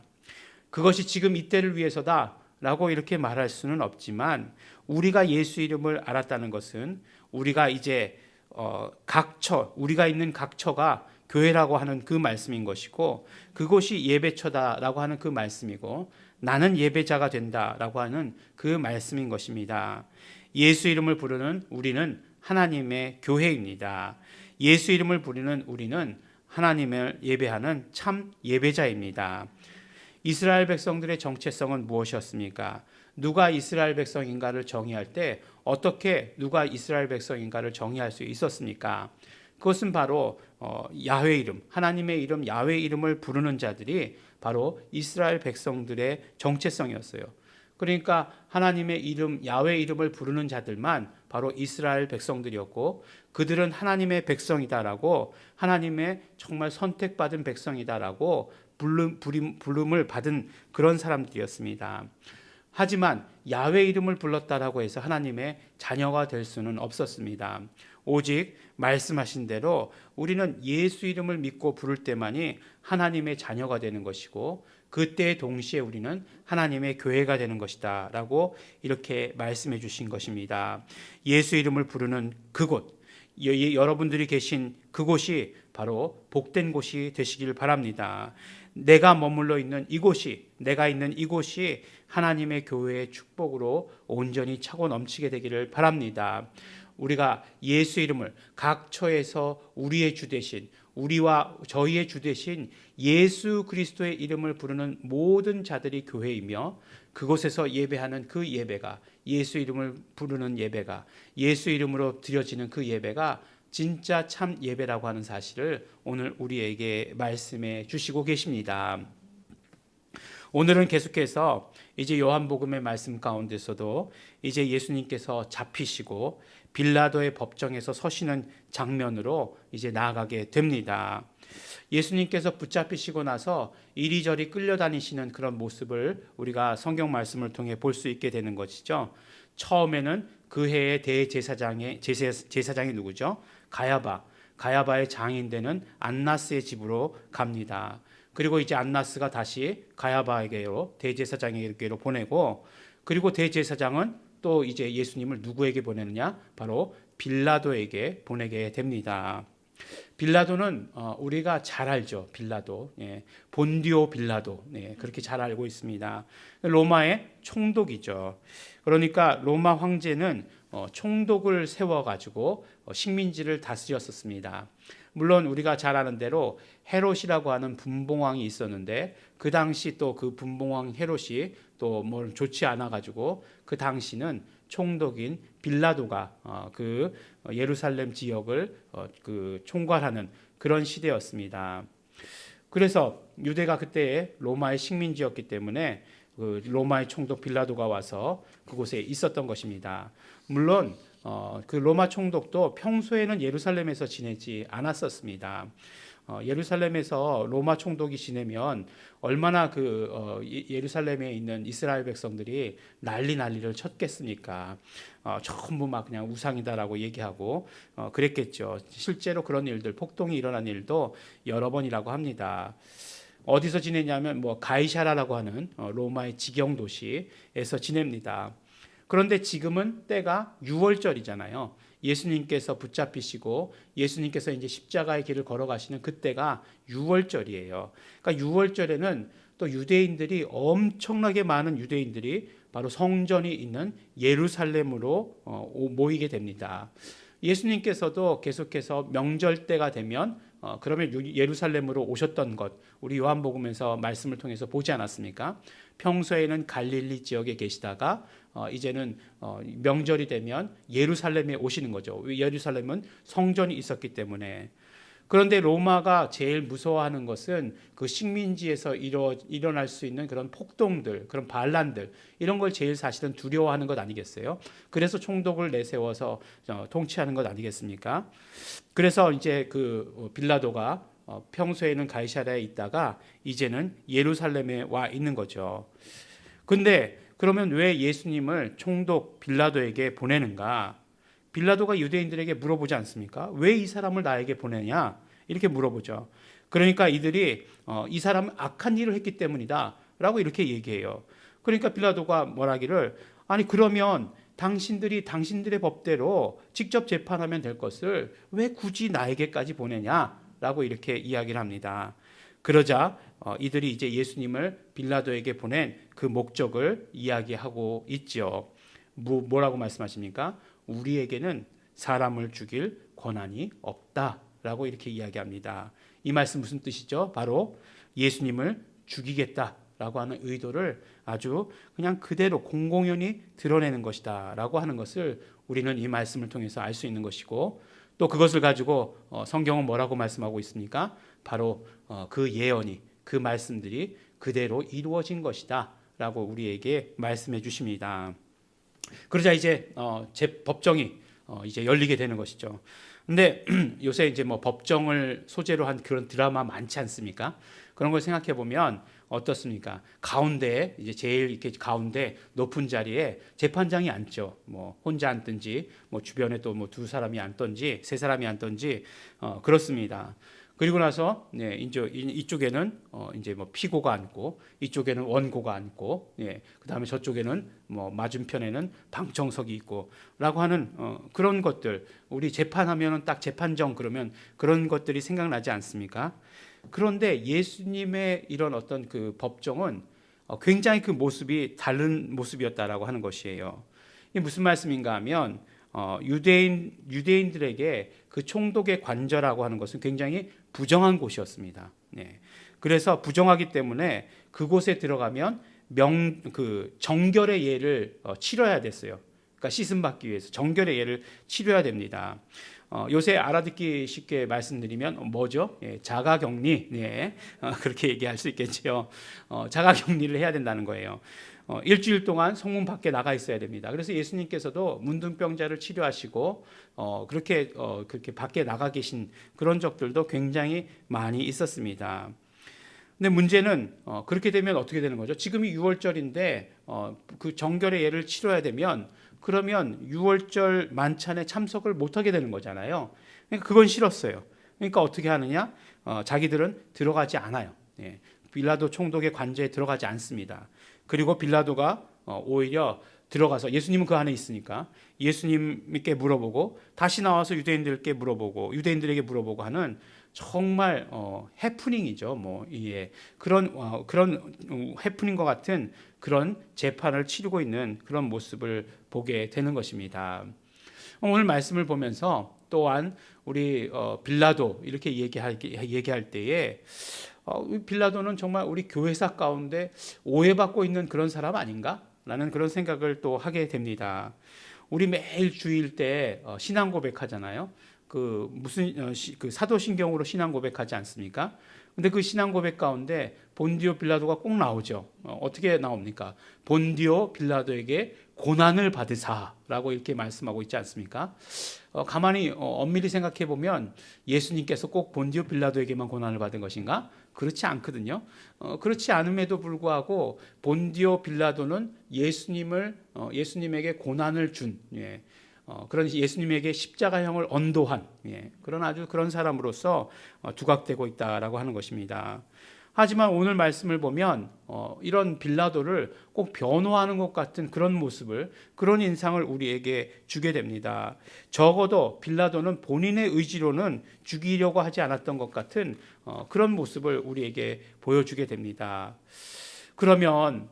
그것이 지금 이때를 위해서다라고 이렇게 말할 수는 없지만, 우리가 예수 이름을 알았다는 것은 우리가 이제 우리가 있는 각처가 교회라고 하는 그 말씀인 것이고, 그곳이 예배처다라고 하는 그 말씀이고, 나는 예배자가 된다라고 하는 그 말씀인 것입니다. 예수 이름을 부르는 우리는 하나님의 교회입니다. 예수 이름을 부르는 우리는 하나님을 예배하는 참 예배자입니다. 이스라엘 백성들의 정체성은 무엇이었습니까? 누가 이스라엘 백성인가를 정의할 때 어떻게 누가 이스라엘 백성인가를 정의할 수 있었습니까? 그것은 바로 야훼 이름, 하나님의 이름 야훼 이름을 부르는 자들이 바로 이스라엘 백성들의 정체성이었어요. 그러니까 하나님의 이름 야훼 이름을 부르는 자들만 바로 이스라엘 백성들이었고, 그들은 하나님의 백성이다라고, 하나님의 정말 선택받은 백성이다라고 부름을 받은 그런 사람들이었습니다. 하지만 야훼 이름을 불렀다라고 해서 하나님의 자녀가 될 수는 없었습니다. 오직 말씀하신 대로 우리는 예수 이름을 믿고 부를 때만이 하나님의 자녀가 되는 것이고, 그때 동시에 우리는 하나님의 교회가 되는 것이다 라고 이렇게 말씀해 주신 것입니다. 예수 이름을 부르는 그곳, 여러분들이 계신 그곳이 바로 복된 곳이 되시길 바랍니다. 내가 머물러 있는 이곳이, 내가 있는 이곳이 하나님의 교회의 축복으로 온전히 차고 넘치게 되기를 바랍니다. 우리가 예수 이름을 각 처에서 우리의 주 되신, 우리와 저희의 주 되신 예수 그리스도의 이름을 부르는 모든 자들이 교회이며, 그곳에서 예배하는 그 예배가, 예수 이름을 부르는 예배가, 예수 이름으로 드려지는 그 예배가 진짜 참 예배라고 하는 사실을 오늘 우리에게 말씀해 주시고 계십니다. 오늘은 계속해서 이제 요한복음의 말씀 가운데서도 이제 예수님께서 잡히시고 빌라도의 법정에서 서시는 장면으로 이제 나아가게 됩니다. 예수님께서 붙잡히시고 나서 이리저리 끌려다니시는 그런 모습을 우리가 성경 말씀을 통해 볼 수 있게 되는 것이죠. 처음에는 그 해의 대제사장이 누구죠? 가야바의 장인 되는 안나스의 집으로 갑니다. 그리고 이제 안나스가 다시 가야바에게로, 대제사장에게로 보내고, 그리고 대제사장은 또 이제 예수님을 누구에게 보내느냐? 바로 빌라도에게 보내게 됩니다. 빌라도는 우리가 잘 알죠. 빌라도, 본디오 빌라도, 그렇게 잘 알고 있습니다. 로마의 총독이죠. 그러니까 로마 황제는 총독을 세워가지고 식민지를 다스렸었습니다. 물론 우리가 잘 아는 대로 헤롯이라고 하는 분봉왕이 있었는데, 그 당시 또 그 분봉왕 헤롯이 또 뭘 좋지 않아 가지고 그 당시는 총독인 빌라도가 그 예루살렘 지역을 그 총괄하는 그런 시대였습니다. 그래서 유대가 그때 로마의 식민지였기 때문에 그 로마의 총독 빌라도가 와서 그곳에 있었던 것입니다. 물론 그 로마 총독도 평소에는 예루살렘에서 지내지 않았었습니다. 예루살렘에서 로마 총독이 지내면 얼마나 예루살렘에 있는 이스라엘 백성들이 난리를 쳤겠습니까? 전부 막 그냥 우상이다라고 얘기하고 그랬겠죠. 실제로 그런 일들, 폭동이 일어난 일도 여러 번이라고 합니다. 어디서 지내냐면 가이사라라고 하는 로마의 지경 도시에서 지냅니다. 그런데 지금은 때가 6월절이잖아요. 예수님께서 붙잡히시고 예수님께서 이제 십자가의 길을 걸어가시는 그때가 6월절이에요. 그러니까 6월절에는 또 유대인들이, 엄청나게 많은 유대인들이 바로 성전이 있는 예루살렘으로 모이게 됩니다. 예수님께서도 계속해서 명절 때가 되면 그러면 예루살렘으로 오셨던 것, 우리 요한복음에서 말씀을 통해서 보지 않았습니까? 평소에는 갈릴리 지역에 계시다가 이제는 명절이 되면 예루살렘에 오시는 거죠. 예루살렘은 성전이 있었기 때문에. 그런데 로마가 제일 무서워하는 것은 그 식민지에서 일어날 수 있는 그런 폭동들, 그런 반란들, 이런 걸 제일 사실은 두려워하는 것 아니겠어요? 그래서 총독을 내세워서 통치하는 것 아니겠습니까? 그래서 이제 그 빌라도가 평소에는 가이사랴에 있다가 이제는 예루살렘에 와 있는 거죠. 근데 그러면 왜 예수님을 총독 빌라도에게 보내는가? 빌라도가 유대인들에게 물어보지 않습니까? 왜 이 사람을 나에게 보내냐? 이렇게 물어보죠. 그러니까 이들이 이 사람은 악한 일을 했기 때문이다 라고 이렇게 얘기해요. 그러니까 빌라도가 뭐라기를, 아니 그러면 당신들이 당신들의 법대로 직접 재판하면 될 것을 왜 굳이 나에게까지 보내냐? 라고 이렇게 이야기를 합니다. 그러자 이들이 이제 예수님을 빌라도에게 보낸 그 목적을 이야기하고 있죠. 뭐라고 말씀하십니까? 우리에게는 사람을 죽일 권한이 없다 라고 이렇게 이야기합니다. 이 말씀 무슨 뜻이죠? 바로 예수님을 죽이겠다라고 하는 의도를 아주 그냥 그대로 공공연히 드러내는 것이다 라고 하는 것을 우리는 이 말씀을 통해서 알 수 있는 것이고, 또 그것을 가지고 성경은 뭐라고 말씀하고 있습니까? 바로 그 예언이, 그 말씀들이 그대로 이루어진 것이다 라고 우리에게 말씀해 주십니다. 그러자 이제 법정이 이제 열리게 되는 것이죠. 근데 요새 이제 뭐 법정을 소재로 한 그런 드라마 많지 않습니까? 그런 걸 생각해 보면 어떻습니까? 가운데 이제 제일 이렇게 가운데 높은 자리에 재판장이 앉죠. 뭐 혼자 앉든지, 뭐 주변에 또 뭐 두 사람이 앉든지, 세 사람이 앉든지 그렇습니다. 그리고 나서 이제 이쪽에는 이제 뭐 피고가 앉고, 이쪽에는 원고가 앉고, 그다음에 저쪽에는 뭐 맞은편에는 방청석이 있고라고 하는 그런 것들, 우리 재판하면은 딱 재판정 그러면 그런 것들이 생각나지 않습니까? 그런데 예수님의 이런 어떤 그 법정은 굉장히 그 모습이 다른 모습이었다라고 하는 것이에요. 이게 무슨 말씀인가 하면 유대인들에게 그 총독의 관저라고 하는 것은 굉장히 부정한 곳이었습니다. 그래서 부정하기 때문에 그곳에 들어가면 정결의 예를 치러야 됐어요. 그러니까 씻음 받기 위해서 정결의 예를 치러야 됩니다. 요새 알아듣기 쉽게 말씀드리면 뭐죠? 자가격리, 그렇게 얘기할 수 있겠죠. 자가격리를 해야 된다는 거예요. 일주일 동안 성문 밖에 나가 있어야 됩니다. 그래서 예수님께서도 문둥병자를 치료하시고 그렇게 밖에 나가 계신 그런 적들도 굉장히 많이 있었습니다. 근데 문제는 그렇게 되면 어떻게 되는 거죠? 지금이 6월절인데 그 정결의 예를 치러야 되면, 그러면 6월절 만찬에 참석을 못하게 되는 거잖아요. 그러니까 그건 싫었어요. 그러니까 어떻게 하느냐? 자기들은 들어가지 않아요. 빌라도 총독의 관저에 들어가지 않습니다. 그리고 빌라도가 오히려 들어가서, 예수님은 그 안에 있으니까 예수님께 물어보고 다시 나와서 유대인들에게 물어보고 하는 정말 해프닝이죠. 그런 해프닝과 같은 그런 재판을 치르고 있는 그런 모습을 보게 되는 것입니다. 오늘 말씀을 보면서 또한 우리 빌라도 이렇게 얘기할 때에 빌라도는 정말 우리 교회사 가운데 오해받고 있는 그런 사람 아닌가? 라는 그런 생각을 또 하게 됩니다. 우리 매일 주일 때 신앙 고백하잖아요. 그 사도신경으로 신앙 고백하지 않습니까? 근데 그 신앙 고백 가운데 본디오 빌라도가 꼭 나오죠. 어떻게 나옵니까? 본디오 빌라도에게 고난을 받으사라고 이렇게 말씀하고 있지 않습니까? 가만히 엄밀히 생각해 보면 예수님께서 꼭 본디오 빌라도에게만 고난을 받은 것인가? 그렇지 않거든요. 그렇지 않음에도 불구하고 본디오 빌라도는 예수님에게 고난을 준, 그런 예수님에게 십자가형을 언도한 그런 사람으로서 두각되고 있다라고 하는 것입니다. 하지만 오늘 말씀을 보면 이런 빌라도를 꼭 변호하는 것 같은 그런 모습을, 그런 인상을 우리에게 주게 됩니다. 적어도 빌라도는 본인의 의지로는 죽이려고 하지 않았던 것 같은 그런 모습을 우리에게 보여주게 됩니다. 그러면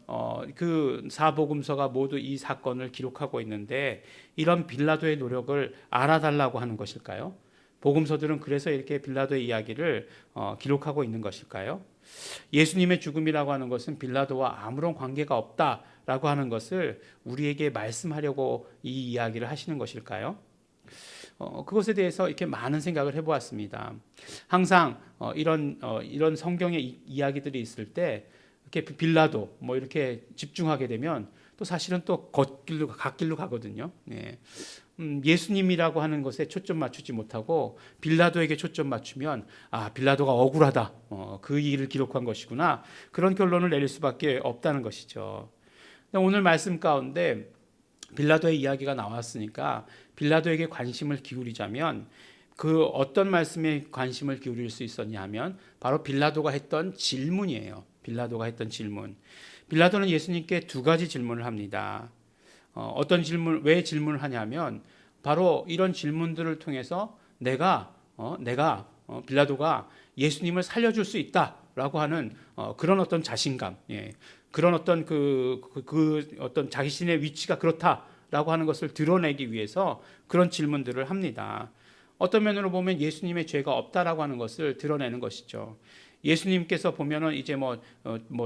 그 사복음서가 모두 이 사건을 기록하고 있는데 이런 빌라도의 노력을 알아달라고 하는 것일까요? 복음서들은 그래서 이렇게 빌라도의 이야기를 기록하고 있는 것일까요? 예수님의 죽음이라고 하는 것은 빌라도와 아무런 관계가 없다라고 하는 것을 우리에게 말씀하려고 이 이야기를 하시는 것일까요? 그것에 대해서 이렇게 많은 생각을 해보았습니다. 항상 이런 성경의 이야기들이 있을 때 이렇게 빌라도 이렇게 집중하게 되면 또 사실은 또 갓길로 가거든요. 예수님이라고 하는 것에 초점 맞추지 못하고 빌라도에게 초점 맞추면 빌라도가 억울하다, 그 일을 기록한 것이구나, 그런 결론을 내릴 수밖에 없다는 것이죠. 오늘 말씀 가운데 빌라도의 이야기가 나왔으니까 빌라도에게 관심을 기울이자면 그 어떤 말씀에 관심을 기울일 수 있었냐 하면 바로 빌라도가 했던 질문이에요. 빌라도는 예수님께 두 가지 질문을 합니다. 왜 질문을 하냐면 바로 이런 질문들을 통해서 내가 빌라도가 예수님을 살려줄 수 있다라고 하는 그런 어떤 자신감, 그런 어떤 어떤 자신의 위치가 그렇다라고 하는 것을 드러내기 위해서 그런 질문들을 합니다. 어떤 면으로 보면 예수님의 죄가 없다라고 하는 것을 드러내는 것이죠. 예수님께서 보면은 이제 뭐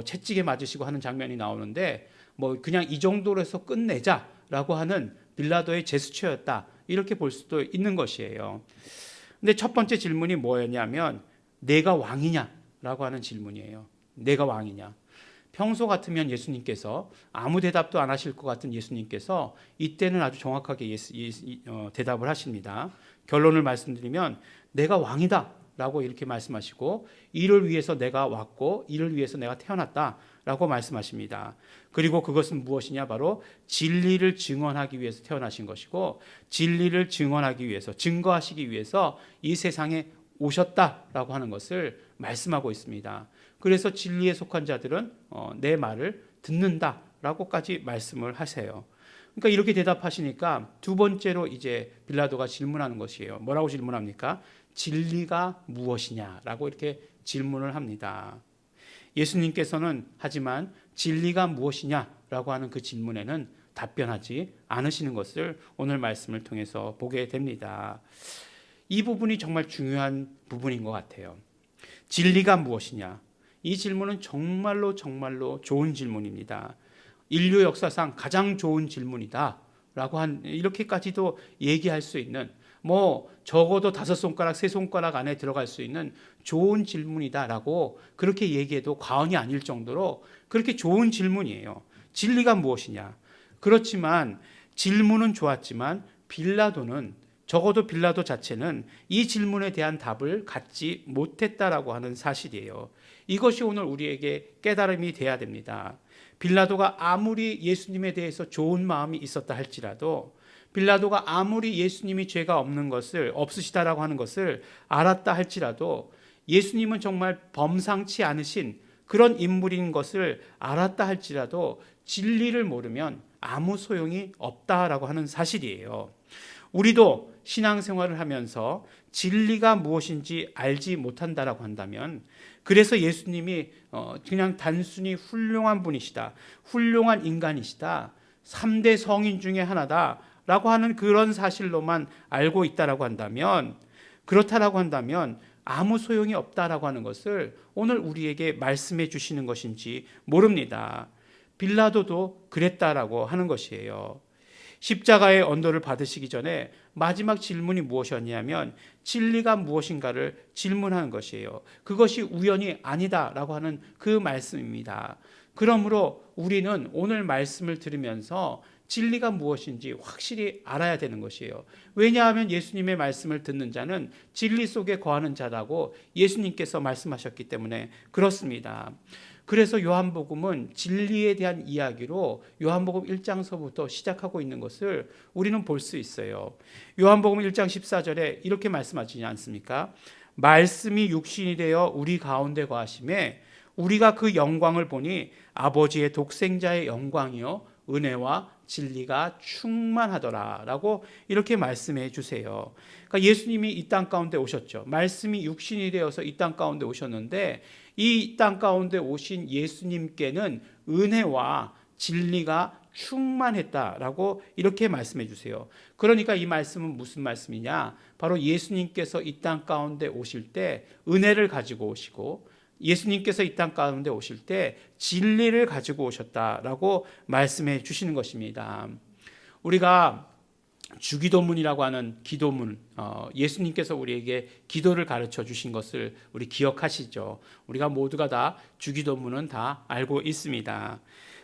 채찍에 맞으시고 하는 장면이 나오는데 뭐 그냥 이 정도로 해서 끝내자라고 하는 빌라도의 제스처였다, 이렇게 볼 수도 있는 것이에요. 근데 첫 번째 질문이 뭐였냐면 내가 왕이냐라고 하는 질문이에요. 내가 왕이냐. 평소 같으면 예수님께서 아무 대답도 안 하실 것 같은 예수님께서 이때는 아주 정확하게 대답을 하십니다. 결론을 말씀드리면 내가 왕이다 라고 이렇게 말씀하시고, 이를 위해서 내가 왔고 이를 위해서 내가 태어났다 라고 말씀하십니다. 그리고 그것은 무엇이냐, 바로 진리를 증언하기 위해서 태어나신 것이고, 진리를 증언하기 위해서, 증거하시기 위해서 이 세상에 오셨다라고 하는 것을 말씀하고 있습니다. 그래서 진리에 속한 자들은 내 말을 듣는다라고까지 말씀을 하세요. 그러니까 이렇게 대답하시니까 두 번째로 이제 빌라도가 질문하는 것이에요. 뭐라고 질문합니까? 진리가 무엇이냐라고 이렇게 질문을 합니다. 예수님께서는 하지만 진리가 무엇이냐라고 하는 그 질문에는 답변하지 않으시는 것을 오늘 말씀을 통해서 보게 됩니다. 이 부분이 정말 중요한 부분인 것 같아요. 진리가 무엇이냐? 이 질문은 정말로 좋은 질문입니다. 인류 역사상 가장 좋은 질문이다라고 이렇게까지도 얘기할 수 있는, 뭐 적어도 5손가락, 3손가락 안에 들어갈 수 있는 좋은 질문이다라고 그렇게 얘기해도 과언이 아닐 정도로 그렇게 좋은 질문이에요. 진리가 무엇이냐? 그렇지만 질문은 좋았지만 적어도 빌라도 자체는 이 질문에 대한 답을 갖지 못했다라고 하는 사실이에요. 이것이 오늘 우리에게 깨달음이 돼야 됩니다. 빌라도가 아무리 예수님에 대해서 좋은 마음이 있었다 할지라도, 빌라도가 아무리 예수님이 죄가 없으시다라고 하는 것을 알았다 할지라도, 예수님은 정말 범상치 않으신 그런 인물인 것을 알았다 할지라도 진리를 모르면 아무 소용이 없다라고 하는 사실이에요. 우리도 신앙생활을 하면서 진리가 무엇인지 알지 못한다라고 한다면, 그래서 예수님이 그냥 단순히 훌륭한 분이시다, 훌륭한 인간이시다, 3대 성인 중에 하나다라고 하는 그런 사실로만 알고 있다라고 한다면, 그렇다라고 한다면 아무 소용이 없다라고 하는 것을 오늘 우리에게 말씀해 주시는 것인지 모릅니다. 빌라도도 그랬다라고 하는 것이에요. 십자가의 언도를 받으시기 전에 마지막 질문이 무엇이었냐면 진리가 무엇인가를 질문하는 것이에요. 그것이 우연이 아니다라고 하는 그 말씀입니다. 그러므로 우리는 오늘 말씀을 들으면서 진리가 무엇인지 확실히 알아야 되는 것이에요. 왜냐하면 예수님의 말씀을 듣는 자는 진리 속에 거하는 자라고 예수님께서 말씀하셨기 때문에 그렇습니다. 그래서 요한복음은 진리에 대한 이야기로 요한복음 1장서부터 시작하고 있는 것을 우리는 볼 수 있어요. 요한복음 1장 14절에 이렇게 말씀하시지 않습니까? 말씀이 육신이 되어 우리 가운데 거하심에 우리가 그 영광을 보니 아버지의 독생자의 영광이요 은혜와 진리가 충만하더라 라고 이렇게 말씀해 주세요. 그러니까 예수님이 이 땅 가운데 오셨죠. 말씀이 육신이 되어서 이 땅 가운데 오셨는데, 이 땅 가운데 오신 예수님께는 은혜와 진리가 충만했다라고 이렇게 말씀해 주세요. 그러니까 이 말씀은 무슨 말씀이냐? 바로 예수님께서 이 땅 가운데 오실 때 은혜를 가지고 오시고, 예수님께서 이 땅 가운데 오실 때 진리를 가지고 오셨다라고 말씀해 주시는 것입니다. 우리가 주기도문이라고 하는 기도문, 예수님께서 우리에게 기도를 가르쳐 주신 것을 우리 기억하시죠? 우리가 모두가 다 주기도문은 다 알고 있습니다.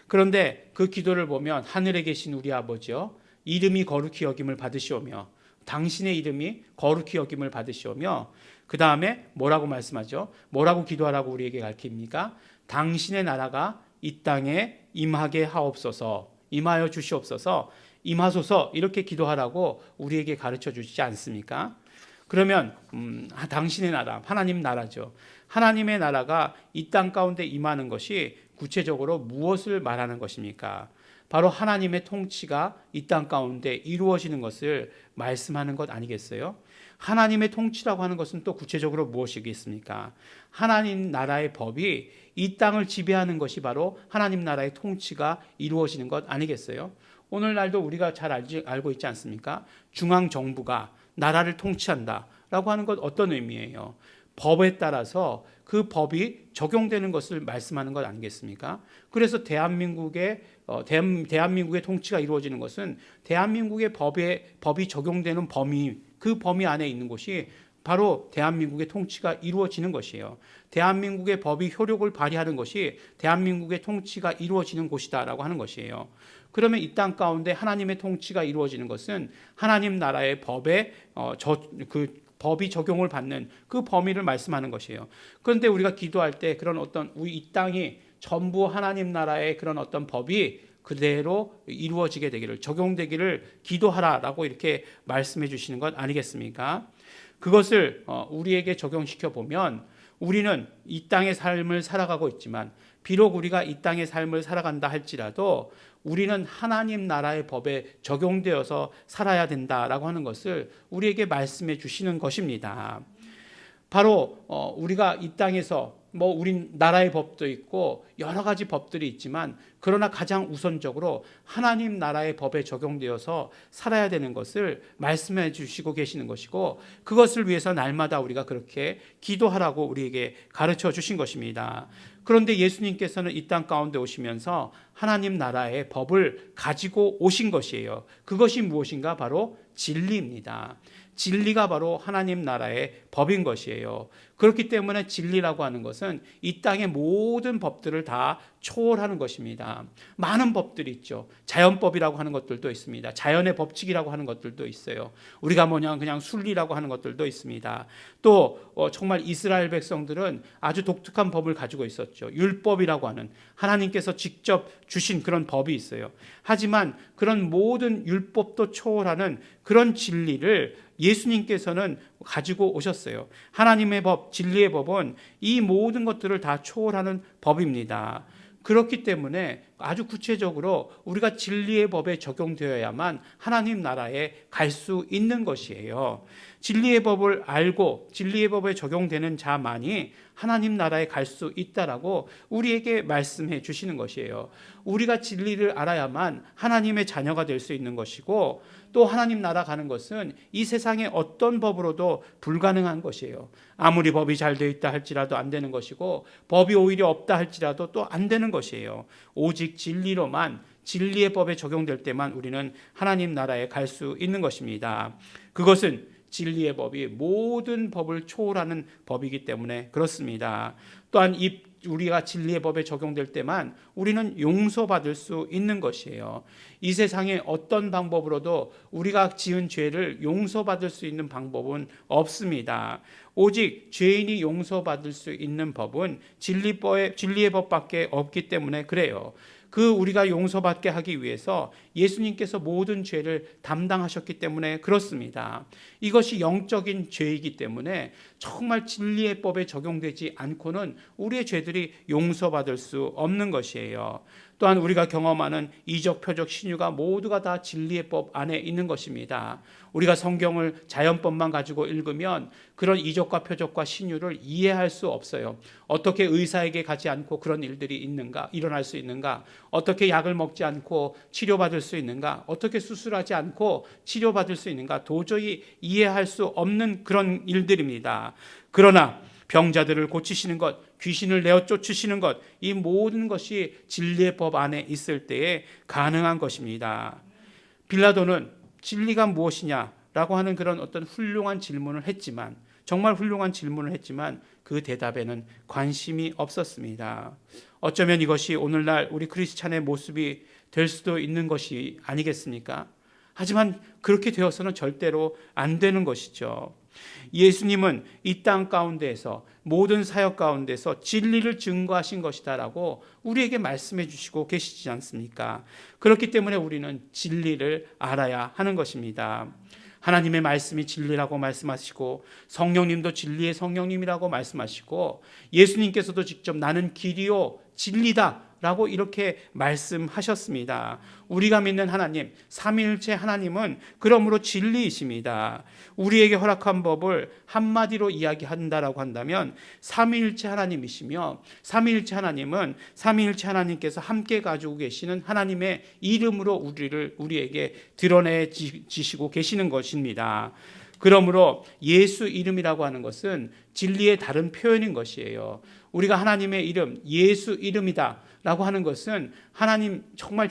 그런데 그 기도를 보면 하늘에 계신 우리 아버지여, 이름이 거룩히 여김을 받으시오며, 당신의 이름이 거룩히 여김을 받으시오며, 그 다음에 뭐라고 말씀하죠? 뭐라고 기도하라고 우리에게 가르칩니까? 당신의 나라가 이 땅에 임하게 하옵소서, 임하여 주시옵소서, 임하소서, 이렇게 기도하라고 우리에게 가르쳐 주시지 않습니까? 그러면 당신의 나라, 하나님 나라죠. 하나님의 나라가 이 땅 가운데 임하는 것이 구체적으로 무엇을 말하는 것입니까? 바로 하나님의 통치가 이 땅 가운데 이루어지는 것을 말씀하는 것 아니겠어요? 하나님의 통치라고 하는 것은 또 구체적으로 무엇이겠습니까? 하나님 나라의 법이 이 땅을 지배하는 것이 바로 하나님 나라의 통치가 이루어지는 것 아니겠어요? 오늘날도 우리가 잘 알고 있지 않습니까? 중앙정부가 나라를 통치한다라고 하는 것 어떤 의미예요? 법에 따라서 그 법이 적용되는 것을 말씀하는 것 아니겠습니까? 그래서 대한민국의 통치가 이루어지는 것은 대한민국의 법이 적용되는 범위, 그 범위 안에 있는 곳이 바로 대한민국의 통치가 이루어지는 것이에요. 대한민국의 법이 효력을 발휘하는 것이 대한민국의 통치가 이루어지는 곳이다라고 하는 것이에요. 그러면 이 땅 가운데 하나님의 통치가 이루어지는 것은 하나님 나라의 법이 적용을 받는 그 범위를 말씀하는 것이에요. 그런데 우리가 기도할 때 그런 어떤 이 땅이 전부 하나님 나라의 그런 어떤 법이 그대로 이루어지게 되기를, 적용되기를 기도하라라고 이렇게 말씀해 주시는 것 아니겠습니까? 그것을 우리에게 적용시켜 보면 우리는 이 땅의 삶을 살아가고 있지만, 비록 우리가 이 땅의 삶을 살아간다 할지라도 우리는 하나님 나라의 법에 적용되어서 살아야 된다라고 하는 것을 우리에게 말씀해 주시는 것입니다. 바로 우리가 이 땅에서 우리 나라의 법도 있고 여러 가지 법들이 있지만, 그러나 가장 우선적으로 하나님 나라의 법에 적용되어서 살아야 되는 것을 말씀해 주시고 계시는 것이고, 그것을 위해서 날마다 우리가 그렇게 기도하라고 우리에게 가르쳐 주신 것입니다. 그런데 예수님께서는 이 땅 가운데 오시면서 하나님 나라의 법을 가지고 오신 것이에요. 그것이 무엇인가? 바로 진리입니다. 진리가 바로 하나님 나라의 법인 것이에요. 그렇기 때문에 진리라고 하는 것은 이 땅의 모든 법들을 다 초월하는 것입니다. 많은 법들이 있죠. 자연법이라고 하는 것들도 있습니다. 자연의 법칙이라고 하는 것들도 있어요. 우리가 그냥 순리라고 하는 것들도 있습니다. 또 정말 이스라엘 백성들은 아주 독특한 법을 가지고 있었죠. 율법이라고 하는 하나님께서 직접 주신 그런 법이 있어요. 하지만 그런 모든 율법도 초월하는 그런 진리를 예수님께서는 가지고 오셨어요. 하나님의 법, 진리의 법은 이 모든 것들을 다 초월하는 법입니다. 그렇기 때문에 아주 구체적으로 우리가 진리의 법에 적용되어야만 하나님 나라에 갈 수 있는 것이에요. 진리의 법을 알고 진리의 법에 적용되는 자만이 하나님 나라에 갈 수 있다라고 우리에게 말씀해 주시는 것이에요. 우리가 진리를 알아야만 하나님의 자녀가 될 수 있는 것이고, 또 하나님 나라 가는 것은 이 세상의 어떤 법으로도 불가능한 것이에요. 아무리 법이 잘 되어 있다 할지라도 안 되는 것이고, 법이 오히려 없다 할지라도 또 안 되는 것이에요. 오직 진리로만, 진리의 법에 적용될 때만 우리는 하나님 나라에 갈 수 있는 것입니다. 그것은 진리의 법이 모든 법을 초월하는 법이기 때문에 그렇습니다. 또한 우리가 진리의 법에 적용될 때만 우리는 용서받을 수 있는 것이에요. 이 세상에 어떤 방법으로도 우리가 지은 죄를 용서받을 수 있는 방법은 없습니다. 오직 죄인이 용서받을 수 있는 법은 진리의 법밖에 없기 때문에 그래요. 우리가 용서받게 하기 위해서 예수님께서 모든 죄를 담당하셨기 때문에 그렇습니다. 이것이 영적인 죄이기 때문에 정말 진리의 법에 적용되지 않고는 우리의 죄들이 용서받을 수 없는 것이에요. 또한 우리가 경험하는 이적, 표적, 신유가 모두가 다 진리의 법 안에 있는 것입니다. 우리가 성경을 자연법만 가지고 읽으면 그런 이적과 표적과 신유를 이해할 수 없어요. 어떻게 의사에게 가지 않고 그런 일들이 일어날 수 있는가? 어떻게 약을 먹지 않고 치료받을 수 있는가? 어떻게 수술하지 않고 치료받을 수 있는가? 도저히 이해할 수 없는 그런 일들입니다. 그러나 병자들을 고치시는 것, 귀신을 내어 쫓으시는 것, 이 모든 것이 진리의 법 안에 있을 때에 가능한 것입니다. 빌라도는 진리가 무엇이냐라고 하는 그런 어떤 훌륭한 질문을 했지만, 정말 훌륭한 질문을 했지만 그 대답에는 관심이 없었습니다. 어쩌면 이것이 오늘날 우리 크리스찬의 모습이 될 수도 있는 것이 아니겠습니까? 하지만 그렇게 되어서는 절대로 안 되는 것이죠. 예수님은 이 땅 가운데에서 모든 사역 가운데서 진리를 증거하신 것이다라고 우리에게 말씀해 주시고 계시지 않습니까? 그렇기 때문에 우리는 진리를 알아야 하는 것입니다. 하나님의 말씀이 진리라고 말씀하시고, 성령님도 진리의 성령님이라고 말씀하시고, 예수님께서도 직접 나는 길이요 진리다 라고 이렇게 말씀하셨습니다. 우리가 믿는 하나님, 삼위일체 하나님은 그러므로 진리이십니다. 우리에게 허락한 법을 한마디로 이야기한다라고 한다면 삼위일체 하나님이시며, 삼위일체 하나님은 삼위일체 하나님께서 함께 가지고 계시는 하나님의 이름으로 우리에게 드러내 지시고 계시는 것입니다. 그러므로 예수 이름이라고 하는 것은 진리의 다른 표현인 것이에요. 우리가 하나님의 이름, 예수 이름이다 라고 하는 것은 하나님 정말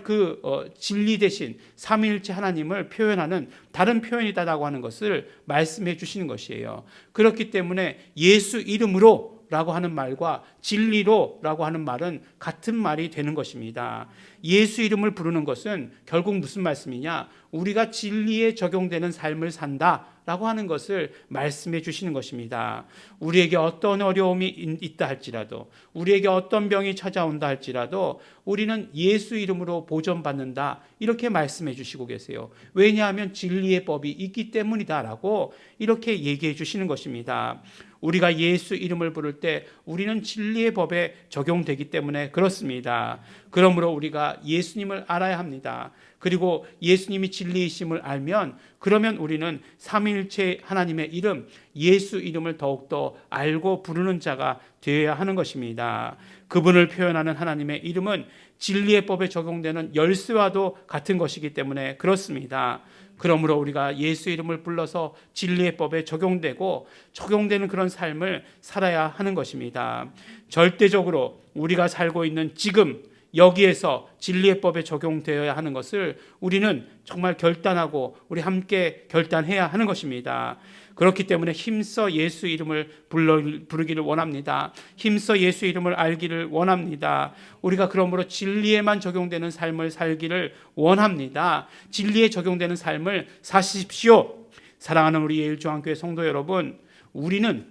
진리 대신 삼위일체 하나님을 표현하는 다른 표현이다라고 하는 것을 말씀해 주시는 것이에요. 그렇기 때문에 예수 이름으로 라고 하는 말과 진리로 라고 하는 말은 같은 말이 되는 것입니다. 예수 이름을 부르는 것은 결국 무슨 말씀이냐? 우리가 진리에 적용되는 삶을 산다 라고 하는 것을 말씀해 주시는 것입니다. 우리에게 어떤 어려움이 있다 할지라도, 우리에게 어떤 병이 찾아온다 할지라도 우리는 예수 이름으로 보존받는다, 이렇게 말씀해 주시고 계세요. 왜냐하면 진리의 법이 있기 때문이다 라고 이렇게 얘기해 주시는 것입니다. 우리가 예수 이름을 부를 때 우리는 진리의 법에 적용되기 때문에 그렇습니다. 그러므로 우리가 예수님을 알아야 합니다. 그리고 예수님이 진리이심을 알면, 그러면 우리는 삼위일체 하나님의 이름, 예수 이름을 더욱더 알고 부르는 자가 되어야 하는 것입니다. 그분을 표현하는 하나님의 이름은 진리의 법에 적용되는 열쇠와도 같은 것이기 때문에 그렇습니다. 그러므로 우리가 예수 이름을 불러서 진리의 법에 적용되는 그런 삶을 살아야 하는 것입니다. 절대적으로 우리가 살고 있는 지금 여기에서 진리의 법에 적용되어야 하는 것을 우리는 정말 결단하고 우리 함께 결단해야 하는 것입니다. 그렇기 때문에 힘써 예수 이름을 부르기를 원합니다. 힘써 예수 이름을 알기를 원합니다. 우리가 그러므로 진리에만 적용되는 삶을 살기를 원합니다. 진리에 적용되는 삶을 사십시오. 사랑하는 우리 예일중앙교회 성도 여러분, 우리는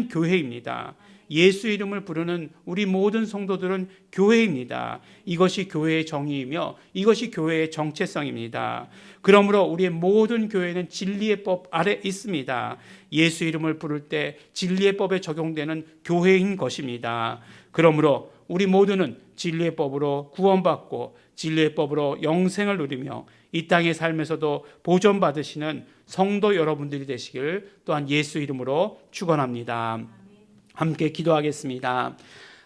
교회입니다. 예수 이름을 부르는 우리 모든 성도들은 교회입니다. 이것이 교회의 정의이며 이것이 교회의 정체성입니다. 그러므로 우리의 모든 교회는 진리의 법 아래 있습니다. 예수 이름을 부를 때 진리의 법에 적용되는 교회인 것입니다. 그러므로 우리 모두는 진리의 법으로 구원받고 진리의 법으로 영생을 누리며 이 땅의 삶에서도 보존받으시는 성도 여러분들이 되시길 또한 예수 이름으로 축원합니다. 함께 기도하겠습니다.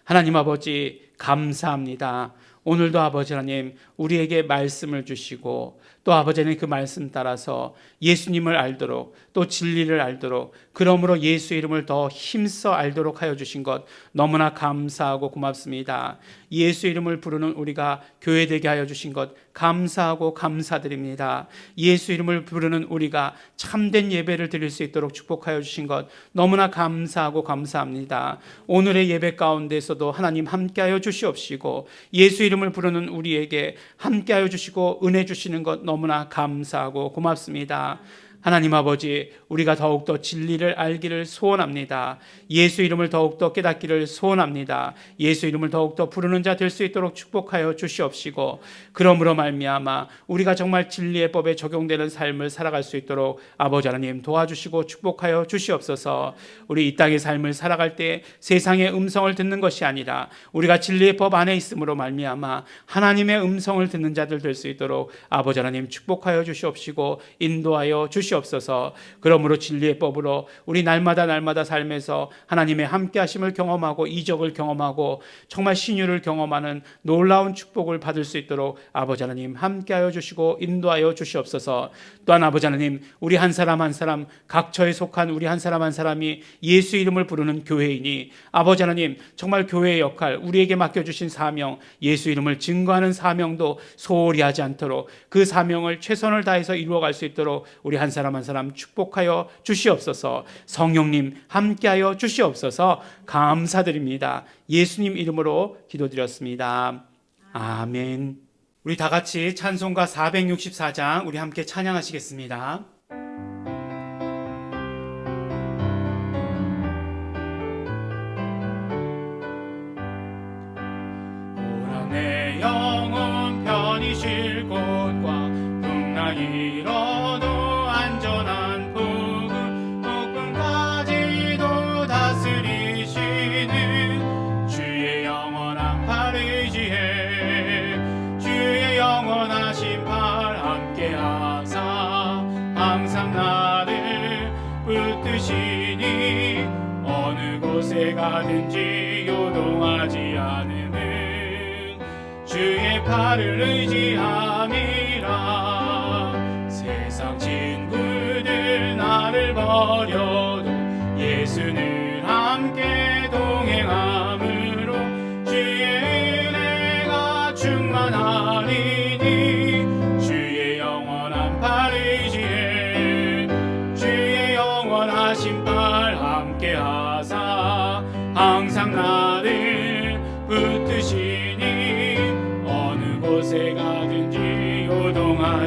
하나님 아버지, 감사합니다. 오늘도 아버지 하나님 우리에게 말씀을 주시고 또 아버지 하나님 그 말씀 따라서 예수님을 알도록 또 진리를 알도록, 그러므로 예수 이름을 더 힘써 알도록 하여 주신 것 너무나 감사하고 고맙습니다. 예수 이름을 부르는 우리가 교회 되게 하여 주신 것 감사하고 감사드립니다. 예수 이름을 부르는 우리가 참된 예배를 드릴 수 있도록 축복하여 주신 것 너무나 감사하고 감사합니다. 오늘의 예배 가운데서도 하나님 함께하여 주시옵시고 예수 이름을 부르는 우리에게 함께하여 주시고 은혜 주시는 것 너무나 감사하고 고맙습니다. 하나님 아버지, 우리가 더욱더 진리를 알기를 소원합니다. 예수 이름을 더욱더 깨닫기를 소원합니다. 예수 이름을 더욱더 부르는 자 될 수 있도록 축복하여 주시옵시고, 그러므로 말미암아 우리가 정말 진리의 법에 적용되는 삶을 살아갈 수 있도록 아버지 하나님 도와주시고 축복하여 주시옵소서. 우리 이 땅의 삶을 살아갈 때 세상의 음성을 듣는 것이 아니라 우리가 진리의 법 안에 있음으로 말미암아 하나님의 음성을 듣는 자들 될 수 있도록 아버지 하나님 축복하여 주시옵시고 인도하여 주시옵소서. 그러므로 진리의 법으로 우리 날마다 삶에서 하나님의 함께하심을 경험하고 이적을 경험하고 정말 신유를 경험하는 놀라운 축복을 받을 수 있도록 아버지 하나님 함께하여 주시고 인도하여 주시옵소서. 또한 아버지 하나님 우리 한 사람 한 사람 각처에 속한 우리 한 사람 한 사람이 예수 이름을 부르는 교회이니 아버지 하나님 정말 교회의 역할, 우리에게 맡겨주신 사명, 예수 이름을 증거하는 사명도 소홀히 하지 않도록 그 사명을 최선을 다해서 이루어갈 수 있도록 우리 한 사람 한 사람 축복하여 주시옵소서. 성령님 함께하여 주시옵소서. 감사드립니다. 예수님 이름으로 기도드렸습니다. 아멘. 우리 다 같이 찬송가 464장 우리 함께 찬양하시겠습니다. 오라 내 영혼 편히 쉴 곳과 풍랑 잃어도 안전한 부근, 목금까지도 다스리시는 주의 영원한 팔 의지해 주의 영원하신 팔 함께하사 항상 나를 붙드시니 어느 곳에 가든지 요동하지 않음은 주의 팔을 의지함이라. 세상 친구들 나를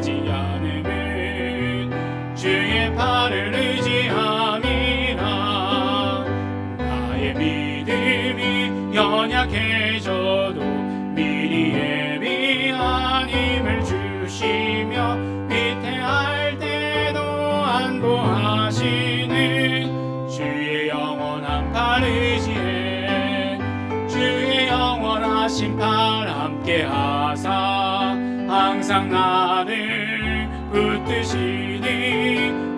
요동하지 않음은 주의 팔을 의지함이라. 나의 믿음이 연약해져도 미리 예비한 힘을 주시며 위태할 때도 안보하시는 주의 영원한 팔 의지해 주의 영원하신 팔 함께 하사 항상 나를 붙드시니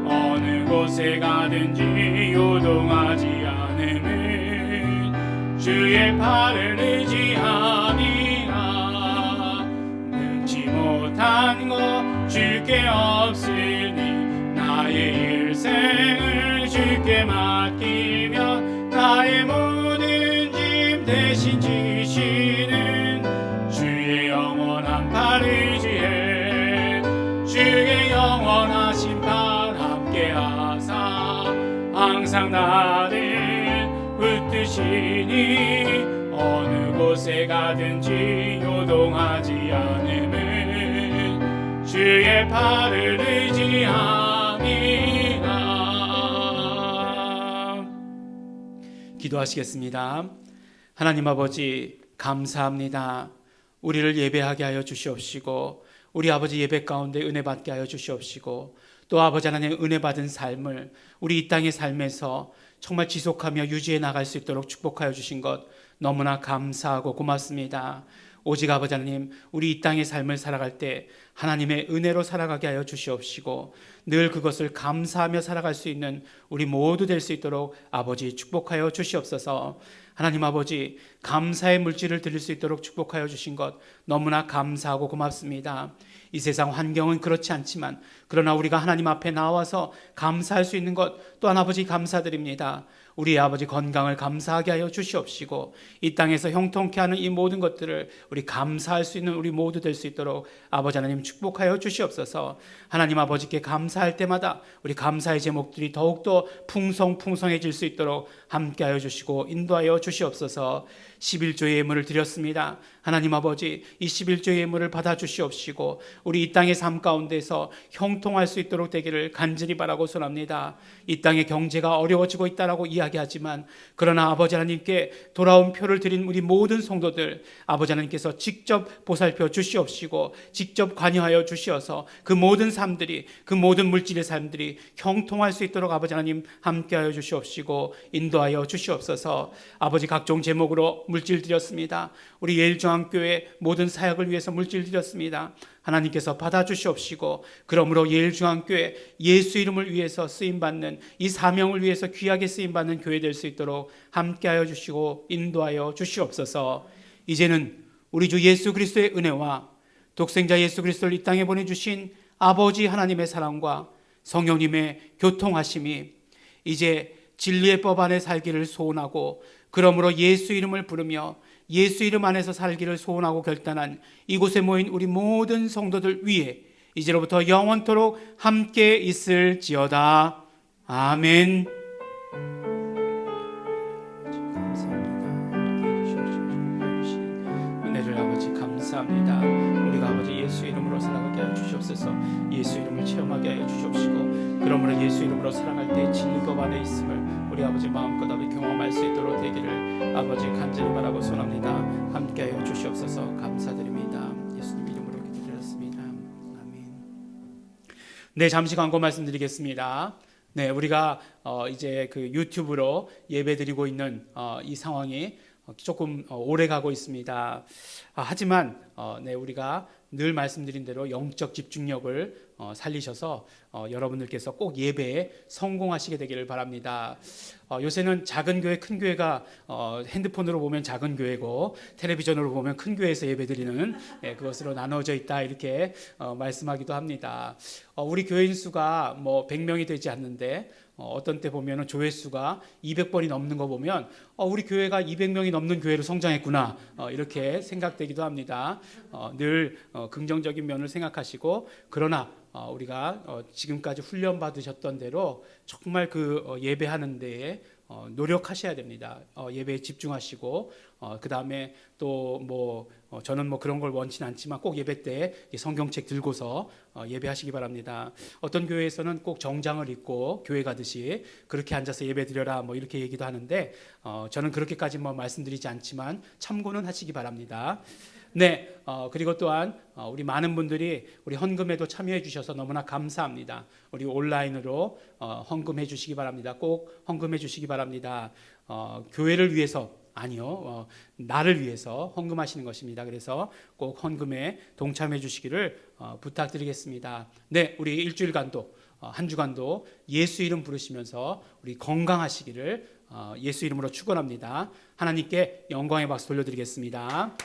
어느 곳에 가든지 요동하지 않음은 주의 팔을 의지함이라. 능치 못한 것 주께 없으니 나의 일생을 주께 맡기며 나의 모든 짐 대신 지시는 주의 영원한 팔 의지해 주의 영원하신 팔 함께 하사 항상 나를 붙드시니 어느 곳에 가든지 요동하지 않음은 주의 팔을 의지함이라. 기도하시겠습니다. 하나님 아버지 감사합니다. 우리를 예배하게 하여 주시옵시고 우리 아버지 예배 가운데 은혜 받게 하여 주시옵시고 또 아버지 하나님 은혜 받은 삶을 우리 이 땅의 삶에서 정말 지속하며 유지해 나갈 수 있도록 축복하여 주신 것 너무나 감사하고 고맙습니다. 오직 아버지 하나님 우리 이 땅의 삶을 살아갈 때 하나님의 은혜로 살아가게 하여 주시옵시고 늘 그것을 감사하며 살아갈 수 있는 우리 모두 될 수 있도록 아버지 축복하여 주시옵소서. 하나님 아버지 감사의 물질을 드릴 수 있도록 축복하여 주신 것 너무나 감사하고 고맙습니다. 이 세상 환경은 그렇지 않지만 그러나 우리가 하나님 앞에 나와서 감사할 수 있는 것 또한 아버지 감사드립니다. 우리 아버지 건강을 감사하게 하여 주시옵시고 이 땅에서 형통케 하는 이 모든 것들을 우리 감사할 수 있는 우리 모두 될 수 있도록 아버지 하나님 축복하여 주시옵소서. 하나님 아버지께 감사할 때마다 우리 감사의 제목들이 더욱더 풍성해질 수 있도록 함께하여 주시고 인도하여 주시옵소서. 11조의 예물을 드렸습니다. 하나님 아버지 이 11조의 예물을 받아 주시옵시고 우리 이 땅의 삶 가운데서 형통할 수 있도록 되기를 간절히 바라고 소원합니다. 이 땅의 경제가 어려워지고 있다라고 이야기하지만 그러나 아버지 하나님께 돌아온 표를 드린 우리 모든 성도들 아버지 하나님께서 직접 보살펴 주시옵시고 직접 관여하여 주시어서 그 모든 삶들이 그 모든 물질의 삶들이 형통할 수 있도록 아버지 하나님 함께하여 주시옵시고 인도하여 주시옵소서. 아버지 각종 제목으로 물질 드렸습니다. 우리 예일중앙교회 모든 사역을 위해서 물질 드렸습니다. 하나님께서 받아주시옵시고 그러므로 예일중앙교회 예수 이름을 위해서 쓰임받는 이 사명을 위해서 귀하게 쓰임받는 교회 될 수 있도록 함께하여 주시고 인도하여 주시옵소서. 이제는 우리 주 예수 그리스도의 은혜와 독생자 예수 그리스도를 이 땅에 보내주신 아버지 하나님의 사랑과 성령님의 교통하심이 이제 진리의 법 안에 살기를 소원하고 그러므로 예수 이름을 부르며 예수 이름 안에서 살기를 소원하고 결단한 이곳에 모인 우리 모든 성도들 위에 이제로부터 영원토록 함께 있을지어다. 아멘. 은혜를 아버지 감사합니다. 우리가 아버지 예수 이름으로 살아가게 하여 주시옵소서. 예수 이름을 체험하게 하여 주시옵시고 그러므로 예수 이름으로 살아갈 때 진리법 안에 있음을 우리 아버지 마음껏 아버지 경험할 수 있도록 되기를 아버지 간절히 바라고 소원합니다. 함께하여 주시옵소서. 감사드립니다. 예수님 이름으로 기도드렸습니다. 아멘. 네, 잠시 광고 말씀드리겠습니다. 네, 우리가 이제 그 유튜브로 예배드리고 있는 이 상황이 조금 오래 가고 있습니다. 하지만 네, 우리가 늘 말씀드린 대로 영적 집중력을 살리셔서 여러분들께서 꼭 예배에 성공하시게 되기를 바랍니다. 요새는 작은 교회, 큰 교회가 핸드폰으로 보면 작은 교회고 텔레비전으로 보면 큰 교회에서 예배드리는 그것으로 나눠져 있다 이렇게 말씀하기도 합니다. 우리 교인 수가 뭐 100명이 되지 않는데 어떤 때 보면 조회수가 200번이 넘는 거 보면 우리 교회가 200명이 넘는 교회로 성장했구나 이렇게 생각되기도 합니다. 늘 긍정적인 면을 생각하시고 그러나 우리가 지금까지 훈련 받으셨던 대로 정말 그 예배하는 데에 노력하셔야 됩니다. 예배에 집중하시고 그 다음에 또 뭐 저는 뭐 그런 걸 원치는 않지만 꼭 예배 때 성경책 들고서 예배하시기 바랍니다. 어떤 교회에서는 꼭 정장을 입고 교회 가듯이 그렇게 앉아서 예배 드려라 뭐 이렇게 얘기도 하는데 저는 그렇게까지 뭐 말씀드리지 않지만 참고는 하시기 바랍니다. 네, 그리고 또한 우리 많은 분들이 우리 헌금에도 참여해 주셔서 너무나 감사합니다. 우리 온라인으로 헌금해 주시기 바랍니다. 꼭 헌금해 주시기 바랍니다. 교회를 위해서 아니요, 나를 위해서 헌금하시는 것입니다. 그래서 꼭 헌금에 동참해 주시기를 부탁드리겠습니다. 네, 우리 일주일간도 한 주간도 예수 이름 부르시면서 우리 건강하시기를 예수 이름으로 축원합니다. 하나님께 영광의 박수 돌려드리겠습니다.